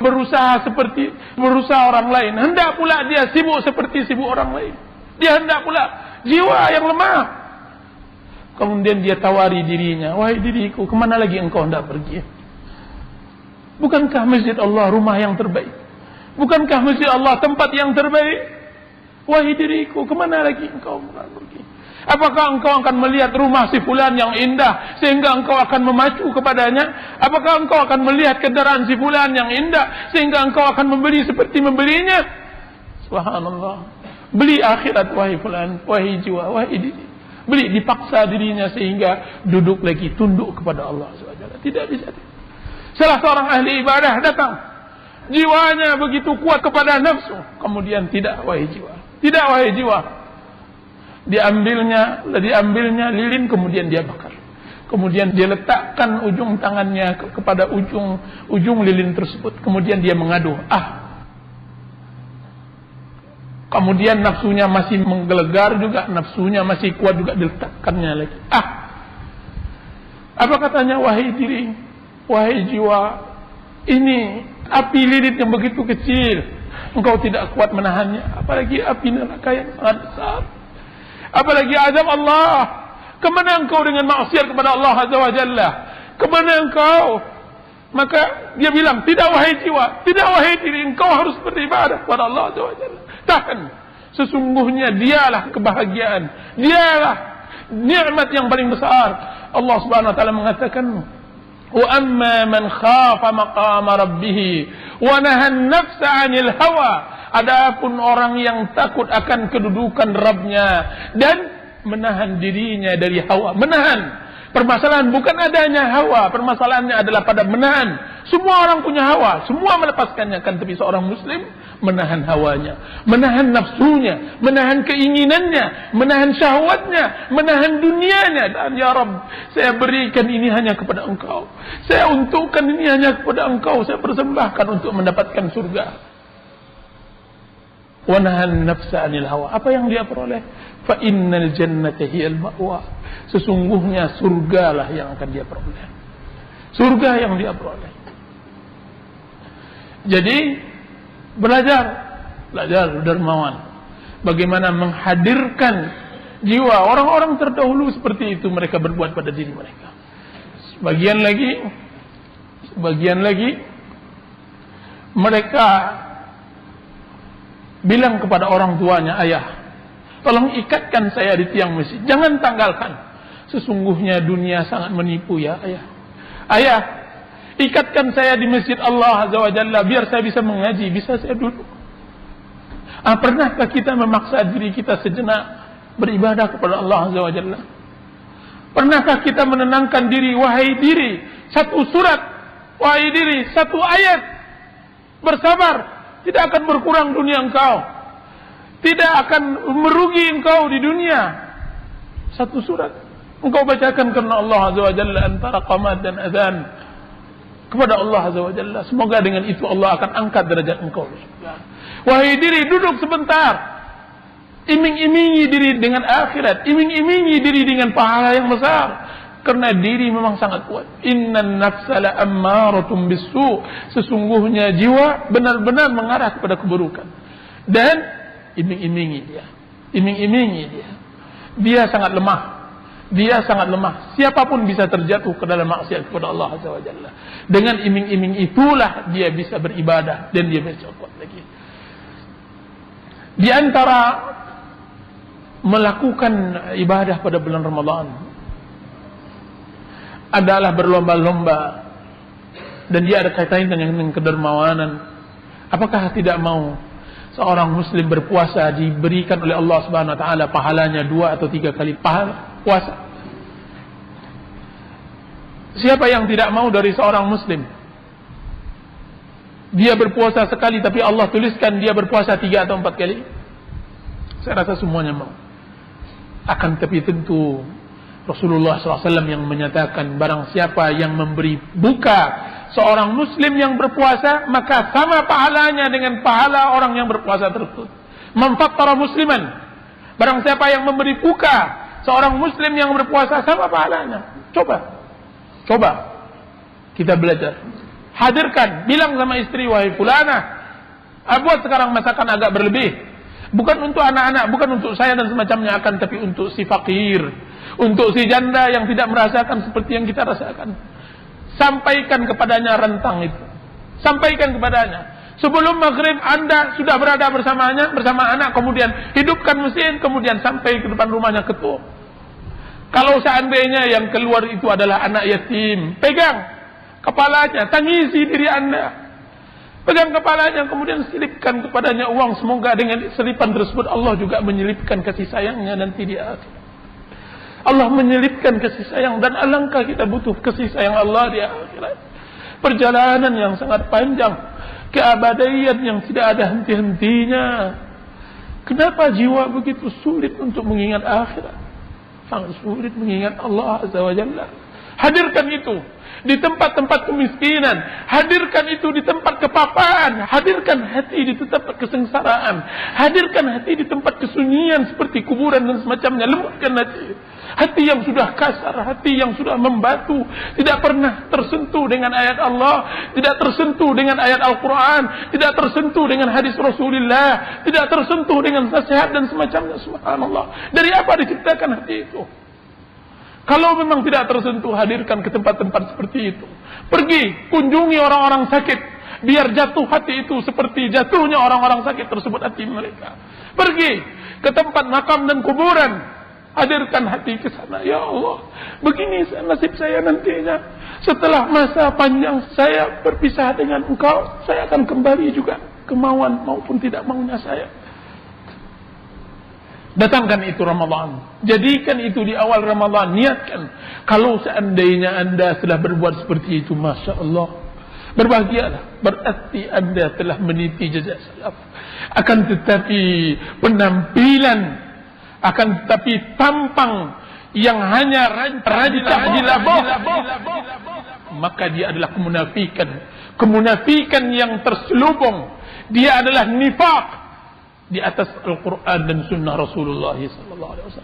berusaha seperti berusaha orang lain, hendak pula dia sibuk seperti sibuk orang lain. Dia hendak pula, jiwa yang lemah. Kemudian dia tawari dirinya, "Wahai diriku, kemana lagi engkau hendak pergi? Bukankah masjid Allah rumah yang terbaik? Bukankah masjid Allah tempat yang terbaik? Wahai diriku, kemana lagi engkau hendak pergi? Apakah engkau akan melihat rumah si fulan yang indah sehingga engkau akan memacu kepadanya? Apakah engkau akan melihat kendaraan si fulan yang indah sehingga engkau akan membeli seperti membelinya?" Subhanallah. Beli akhirat wahai fulan, wahai jiwa, wahai diri. Beli, dipaksa dirinya sehingga duduk lagi tunduk kepada Allah SWT. Tidak bisa. Salah seorang ahli ibadah datang, jiwanya begitu kuat kepada nafsu, kemudian tidak, wahai jiwa, tidak, wahai jiwa. Diambilnya lilin, kemudian dia bakar. Kemudian dia letakkan ujung tangannya kepada ujung lilin tersebut. Kemudian dia mengadu, kemudian nafsunya masih menggelegar juga, nafsunya masih kuat juga, diletakkannya lagi. Apa katanya? "Wahai diri, wahai jiwa, ini api lilin yang begitu kecil, engkau tidak kuat menahannya. Apalagi api neraka yang sangat besar. Apalagi azab Allah. Kemana engkau dengan maksiat kepada Allah Azza wa Jalla? Kemana engkau?" Maka dia bilang, "Tidak wahai jiwa, tidak wahai diri, engkau harus beribadah kepada Allah Azza wa Jalla. Tahan. Sesungguhnya dialah kebahagiaan, dialah nikmat yang paling besar." Allah Subhanahu wa taala mengatakan, "Wa amma man khafa maqama rabbih wa nahan nafsa 'anil hawa." Adapun orang yang takut akan kedudukan Rabbnya dan menahan dirinya dari hawa. Menahan. Permasalahan bukan adanya hawa, permasalahannya adalah pada menahan. Semua orang punya hawa, semua melepaskannya, kan, tapi seorang muslim menahan hawanya, menahan nafsunya, menahan keinginannya, menahan syahwatnya, menahan dunianya. Dan ya Rabb, saya berikan ini hanya kepada Engkau, saya untukkan ini hanya kepada Engkau, saya persembahkan untuk mendapatkan surga. Wa nahan nafsa 'anil hawa. Apa yang dia peroleh? Fa innal jannata hiyal ma'wa. Sesungguhnya surgalah yang akan dia peroleh. Surga yang dia peroleh. Jadi belajar dermawan. Bagaimana menghadirkan jiwa orang-orang terdahulu seperti itu, mereka berbuat pada diri mereka. Sebagian lagi mereka bilang kepada orang tuanya, "Ayah, tolong ikatkan saya di tiang masjid, jangan tanggalkan. Sesungguhnya dunia sangat menipu ya ayah. Ayah, ikatkan saya di masjid Allah Azza wa Jalla biar saya bisa mengaji, bisa saya duduk." Pernahkah kita memaksa diri kita sejenak beribadah kepada Allah Azza wa Jalla? Pernahkah kita menenangkan diri, "Wahai diri, satu surat, wahai diri, satu ayat, bersabar. Tidak akan berkurang dunia engkau, tidak akan merugi engkau di dunia. Satu surat engkau bacakan karena Allah Azza wa Jalla antara qamat dan azan kepada Allah Azza wa Jalla. Semoga dengan itu Allah akan angkat derajat engkau. Wahai diri, duduk sebentar, iming-imingi diri dengan akhirat, iming-imingi diri dengan pahala yang besar. Karena diri memang sangat kuat. Innan nafsa la ammaratun bisu. Sesungguhnya jiwa benar-benar mengarah kepada keburukan. Dan iming-imingi dia. Iming-imingi dia. Dia sangat lemah. Dia sangat lemah. Siapapun bisa terjatuh ke dalam maksiat kepada Allah Azza wa Jalla. Dengan iming-iming itulah dia bisa beribadah dan dia bisa kuat lagi. Di antara melakukan ibadah pada bulan Ramadan adalah berlomba-lomba, dan dia ada kaitannya dengan kedermawanan. Apakah tidak mau seorang muslim berpuasa diberikan oleh Allah Subhanahu wa taala pahalanya 2 atau 3 kali pahala puasa? Siapa yang tidak mau dari seorang muslim? Dia berpuasa sekali tapi Allah tuliskan dia berpuasa 3 atau 4 kali. Saya rasa semuanya mau. Akan tapi tentu Rasulullah SAW yang menyatakan barang siapa yang memberi buka seorang muslim yang berpuasa, maka sama pahalanya dengan pahala orang yang berpuasa tersebut. Man fattara musliman, barang siapa yang memberi buka seorang muslim yang berpuasa, sama pahalanya. Coba kita belajar. Hadirkan, bilang sama istri, wahai fulana, buat sekarang masakan agak berlebih. Bukan untuk anak-anak, bukan untuk saya dan semacamnya, akan tapi untuk si fakir, untuk si janda yang tidak merasakan seperti yang kita rasakan. Sampaikan kepadanya rentang itu. Sampaikan kepadanya. Sebelum maghrib Anda sudah berada bersama anak, kemudian hidupkan mesin, kemudian sampai ke depan rumahnya ketuk. Kalau seandainya yang keluar itu adalah anak yatim, pegang kepalanya, tangisi diri Anda. Pegang kepalanya, kemudian selipkan kepadanya uang. Semoga dengan selipan tersebut Allah juga menyelipkan kasih sayangnya nanti di akhir. Allah menyelipkan kasih sayang, dan alangkah kita butuh kasih sayang Allah di akhirat. Perjalanan yang sangat panjang, keabadian yang tidak ada henti-hentinya. Kenapa jiwa begitu sulit untuk mengingat akhirat? Sangat sulit mengingat Allah Azza wa Jalla. Hadirkan itu di tempat-tempat kemiskinan, hadirkan itu di tempat kepaparan, hadirkan hati di tempat kesengsaraan, hadirkan hati di tempat kesunyian seperti kuburan dan semacamnya. Lembutkan hati yang sudah kasar, hati yang sudah membatu, tidak pernah tersentuh dengan ayat Allah, tidak tersentuh dengan ayat Al-Quran, tidak tersentuh dengan hadis Rasulullah, tidak tersentuh dengan nasihat dan semacamnya. Subhanallah, dari apa diciptakan hati itu? Kalau memang tidak tersentuh, hadirkan ke tempat-tempat seperti itu. Pergi, kunjungi orang-orang sakit, biar jatuh hati itu seperti jatuhnya orang-orang sakit tersebut hati mereka. Pergi ke tempat makam dan kuburan, hadirkan hati ke sana. Ya Allah, begini nasib saya nantinya. Setelah masa panjang saya berpisah dengan Engkau, saya akan kembali juga kemauan maupun tidak maunya saya. Datangkan itu Ramadan. Jadikan itu di awal Ramadan. Niatkan. Kalau seandainya Anda telah berbuat seperti itu, Masya Allah, berbahagialah. Berarti Anda telah meniti jejak salaf. Akan tetapi penampilan, akan tetapi tampang yang hanya rajilabah, maka dia adalah kemunafikan. Kemunafikan yang terselubung. Dia adalah nifaq di atas Al-Quran dan Sunnah Rasulullah SAW.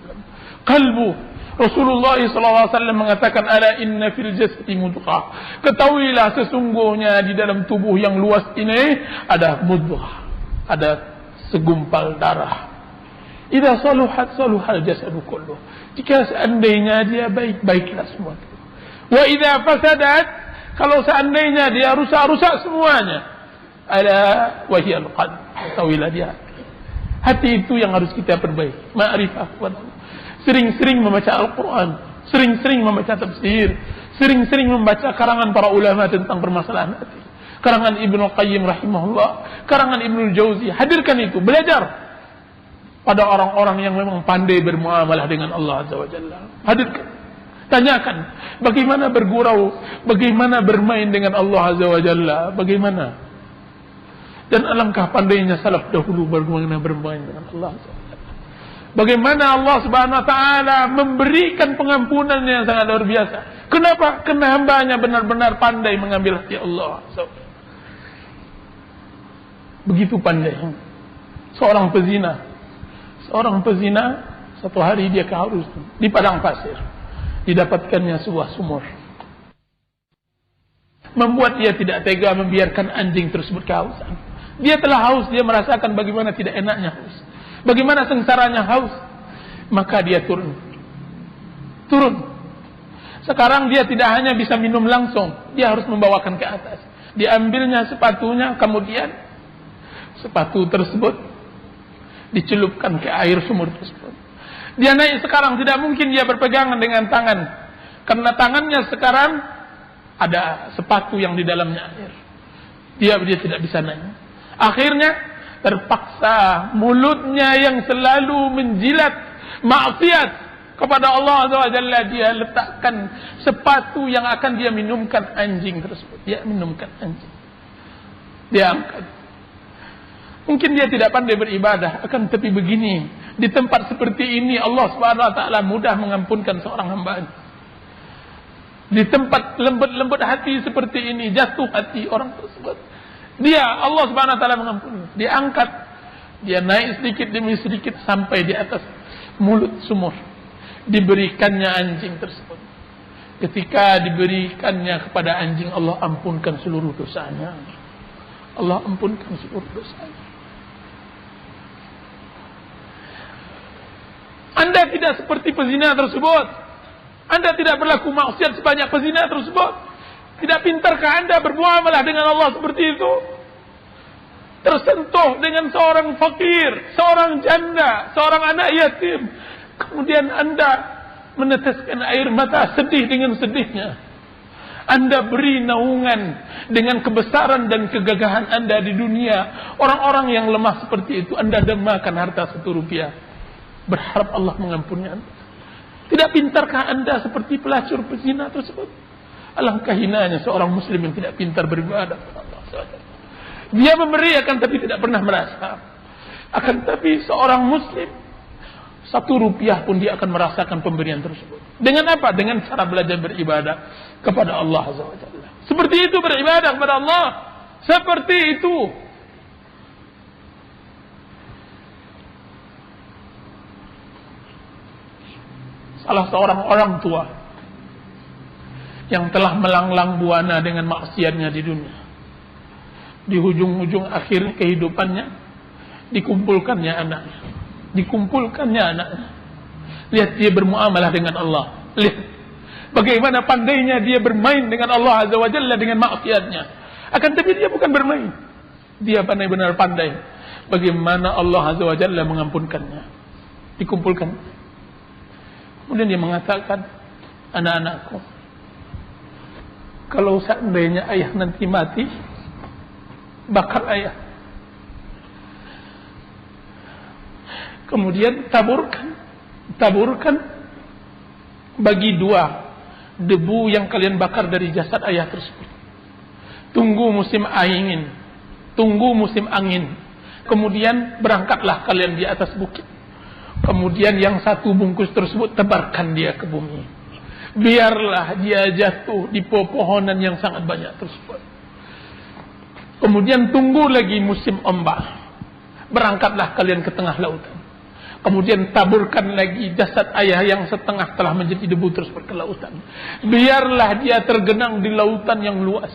Qalbu Rasulullah SAW mengatakan, ala inna fil jasadi mudghah. Ketahuilah sesungguhnya di dalam tubuh yang luas ini ada mudghah, ada segumpal darah. Idza saluhat saluhal jasadu kulluh. Jika seandainya dia baik, baiklah semua. Wa idza fasadat, kalau seandainya dia rusak semuanya. Ala wahiyal qalb. Ketahuilah dia hati itu yang harus kita perbaiki. Ma'rifah. Sering-sering membaca Al-Quran, sering-sering membaca tafsir, sering-sering membaca karangan para ulama tentang permasalahan hati. Karangan Ibnu Qayyim rahimahullah, karangan Ibnu Jauzi. Hadirkan itu, belajar pada orang-orang yang memang pandai bermuamalah dengan Allah Azza wa Jalla. Hadirkan, tanyakan bagaimana bergurau, bagaimana bermain dengan Allah Azza wa Jalla, bagaimana. Dan alangkah pandainya salaf dahulu bagaimana bermain dengan Allah. Bagaimana Allah Subhanahu wa taala memberikan pengampunan yang sangat luar biasa. Kenapa? Karena hambanya benar-benar pandai mengambil hati Allah. Begitu pandai. Seorang pezina satu hari dia keharusan di padang pasir. didapatkannya sebuah sumur. Membuat dia tidak tega membiarkan anjing tersebut kehausan. Dia telah haus, dia merasakan bagaimana tidak enaknya haus, bagaimana sengsaranya haus. Maka dia turun. Sekarang dia tidak hanya bisa minum langsung, dia harus membawakan ke atas. Diambilnya sepatunya, kemudian sepatu tersebut dicelupkan ke air sumur tersebut. Dia naik sekarang, tidak mungkin dia berpegangan dengan tangan, karena tangannya sekarang ada sepatu yang di dalamnya air. Dia tidak bisa naik. Akhirnya terpaksa mulutnya yang selalu menjilat maksiat kepada Allah Azza wa Jalla, dia letakkan sepatu yang akan dia minumkan anjing tersebut. Dia minumkan anjing. Dia angkat. Mungkin dia tidak pandai beribadah, akan tapi begini, di tempat seperti ini Allah Subhanahu wa taala mudah mengampunkan seorang hamba. Di tempat lembut hati seperti ini, jatuh hati orang tersebut, Allah Subhanahu wa taala mengampuni. Dia angkat, dia naik sedikit demi sedikit sampai di atas mulut sumur. Diberikannya anjing tersebut. Ketika diberikannya kepada anjing, Allah ampunkan seluruh dosanya. Allah ampunkan seluruh dosanya. Anda tidak seperti pezina tersebut. Anda tidak berlaku maksiat sebanyak pezina tersebut. Tidak pintarkah Anda bermuamalah dengan Allah seperti itu? Tersentuh dengan seorang fakir, seorang janda, seorang anak yatim, kemudian Anda meneteskan air mata sedih dengan sedihnya. Anda beri naungan dengan kebesaran dan kegagahan Anda di dunia. Orang-orang yang lemah seperti itu Anda demakan harta 1 rupiah, berharap Allah mengampuni Anda. Tidak pintarkah Anda seperti pelacur pezina tersebut? Alangkah hinanya seorang muslim yang tidak pintar beribadah kepada Allah. Dia memberi akan tapi tidak pernah merasa. Akan tapi seorang muslim 1 rupiah pun dia akan merasakan pemberian tersebut. Dengan apa? Dengan cara belajar beribadah kepada Allah Azza wa Jalla. Seperti itu beribadah kepada Allah. Seperti itu. Salah seorang orang tua yang telah melanglang buana dengan maksiatnya di dunia, di ujung-ujung akhir kehidupannya dikumpulkannya anaknya. Lihat dia bermuamalah dengan Allah. Lihat bagaimana pandainya dia bermain dengan Allah Azza wa Jalla dengan maksiatnya. Akan tapi dia bukan bermain, dia benar-benar pandai bagaimana Allah Azza wa Jalla mengampunkannya. Dikumpulkan. Kemudian dia mengatakan, anak-anakku, kalau seandainya ayah nanti mati, bakar ayah. Kemudian taburkan bagi 2 debu yang kalian bakar dari jasad ayah tersebut. Tunggu musim angin. Kemudian berangkatlah kalian di atas bukit. Kemudian yang 1 bungkus tersebut tebarkan dia ke bumi. Biarlah dia jatuh di pepohonan yang sangat banyak tersebut. Kemudian tunggu lagi musim ombak. Berangkatlah kalian ke tengah lautan. Kemudian taburkan lagi jasad ayah yang setengah telah menjadi debu tersebut ke lautan. Biarlah dia tergenang di lautan yang luas.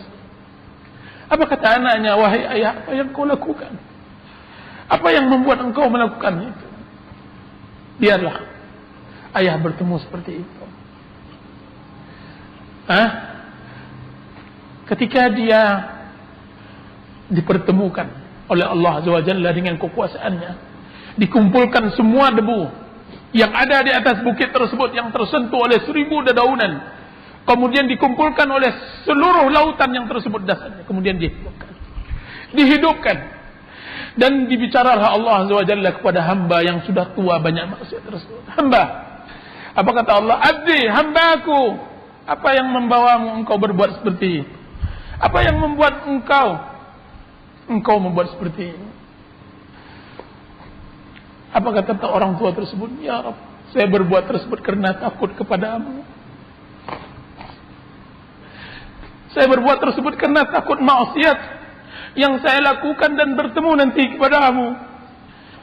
Apa kata anaknya? Wahai ayah, apa yang kau lakukan? Apa yang membuat engkau melakukan itu? Biarlah ayah bertemu seperti itu. Ketika dia dipertemukan oleh Allah Azza wa Jalla dengan kekuasaannya, dikumpulkan semua debu yang ada di atas bukit tersebut yang tersentuh oleh 1000 dedaunan, kemudian dikumpulkan oleh seluruh lautan yang tersebut dasarnya, kemudian dihidupkan. Dan dibicaralah Allah Azza wa Jalla kepada hamba yang sudah tua banyak maksiat tersebut. Hamba, apa kata Allah? Abdi, hambaku, apa yang membawamu engkau berbuat seperti ini? Apa yang membuat engkau membuat seperti ini? Apa kata orang tua tersebut? Ya Rabb, saya berbuat tersebut karena takut kepadamu. Saya berbuat tersebut karena takut maksiat yang saya lakukan dan bertemu nanti kepadamu.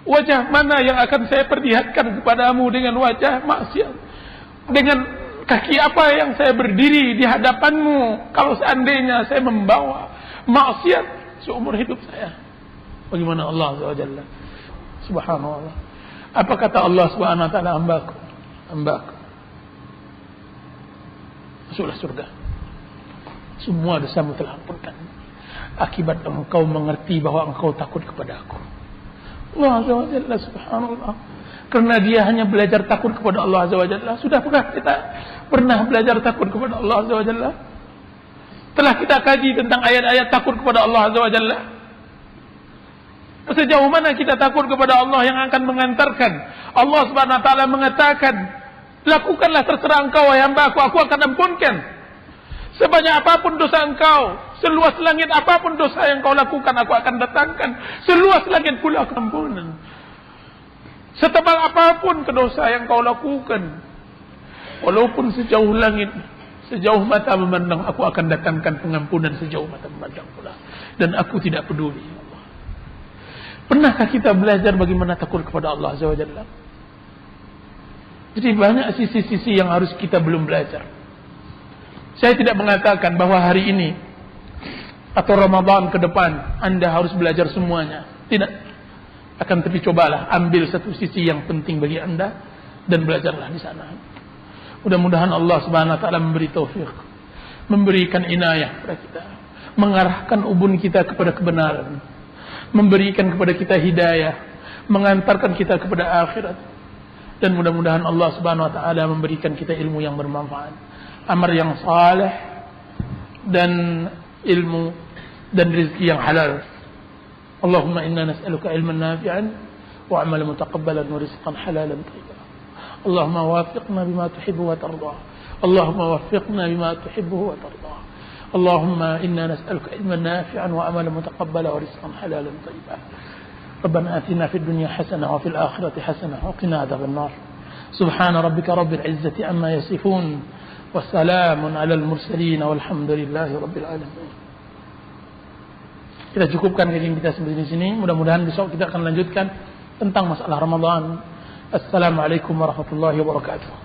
Wajah mana yang akan saya perlihatkan kepadamu dengan wajah maksiat, dengan Kaki apa yang saya berdiri di hadapanmu kalau seandainya saya membawa maksiat seumur hidup saya? Bagaimana Allah Azza wa Jalla? Subhanallah. Apa kata Allah Subhanahu wa taala, hambaku, hambaku, masuklah surga. Semua dosamu telah ampunkan akibat engkau mengerti bahwa engkau takut kepada aku. Allah Azza wa Jalla, subhanallah. Karena dia hanya belajar takut kepada Allah Azza wa Jalla. Sudahkah kita pernah belajar takut kepada Allah Azza wa Jalla? Telah kita kaji tentang ayat-ayat takut kepada Allah Azza wa Jalla? Sejauh mana kita takut kepada Allah yang akan mengantarkan Allah Subhanahu wa taala mengatakan, lakukanlah terserah engkau wahai hamba aku akan ampunkan. Sebanyak apapun dosa engkau, seluas langit apapun dosa yang kau lakukan, aku akan datangkan seluas langit pula ampunan. Setebal apapun kedosa yang kau lakukan, walaupun sejauh langit, sejauh mata memandang, aku akan datangkan pengampunan sejauh mata memandang pula. Dan aku tidak peduli. Pernahkah kita belajar bagaimana takut kepada Allah Azza wa Jalla? Jadi banyak sisi-sisi yang harus kita belum belajar. Saya tidak mengatakan bahwa hari ini atau Ramadan ke depan Anda harus belajar semuanya. Tidak. Akan tapi cobalah ambil satu sisi yang penting bagi Anda dan belajarlah di sana. Mudah-mudahan Allah Subhanahu wa taala memberi taufik, memberikan inayah kepada kita, mengarahkan ubun kita kepada kebenaran, memberikan kepada kita hidayah, mengantarkan kita kepada akhirat. Dan mudah-mudahan Allah Subhanahu wa taala memberikan kita ilmu yang bermanfaat, amal yang saleh, dan ilmu dan rezeki yang halal. Allahumma inna nas'aluka ilman nafi'an wa 'amalan mutaqabbalan wa rizqan halalan thayyiban. Allahumma waffiqna bima tuhibbu wa tarda. Allahumma waffiqna bima tuhibbu wa tarda. Allahumma inna nas'aluka ilman nafi'an wa 'amalan mutaqabbalan wa rizqan halalan thayyiban. Rabbana atina fid dunya hasanah wa fil akhirati hasanah wa qina adzaban nar. Subhana rabbika rabbil izzati amma yasifun wa salamun 'alal mursalin walhamdulillahi rabbil alamin. Kita cukupkan kajian kita sampai di sini. Mudah-mudahan besok kita akan lanjutkan tentang masalah Ramadan. Assalamualaikum warahmatullahi wabarakatuh.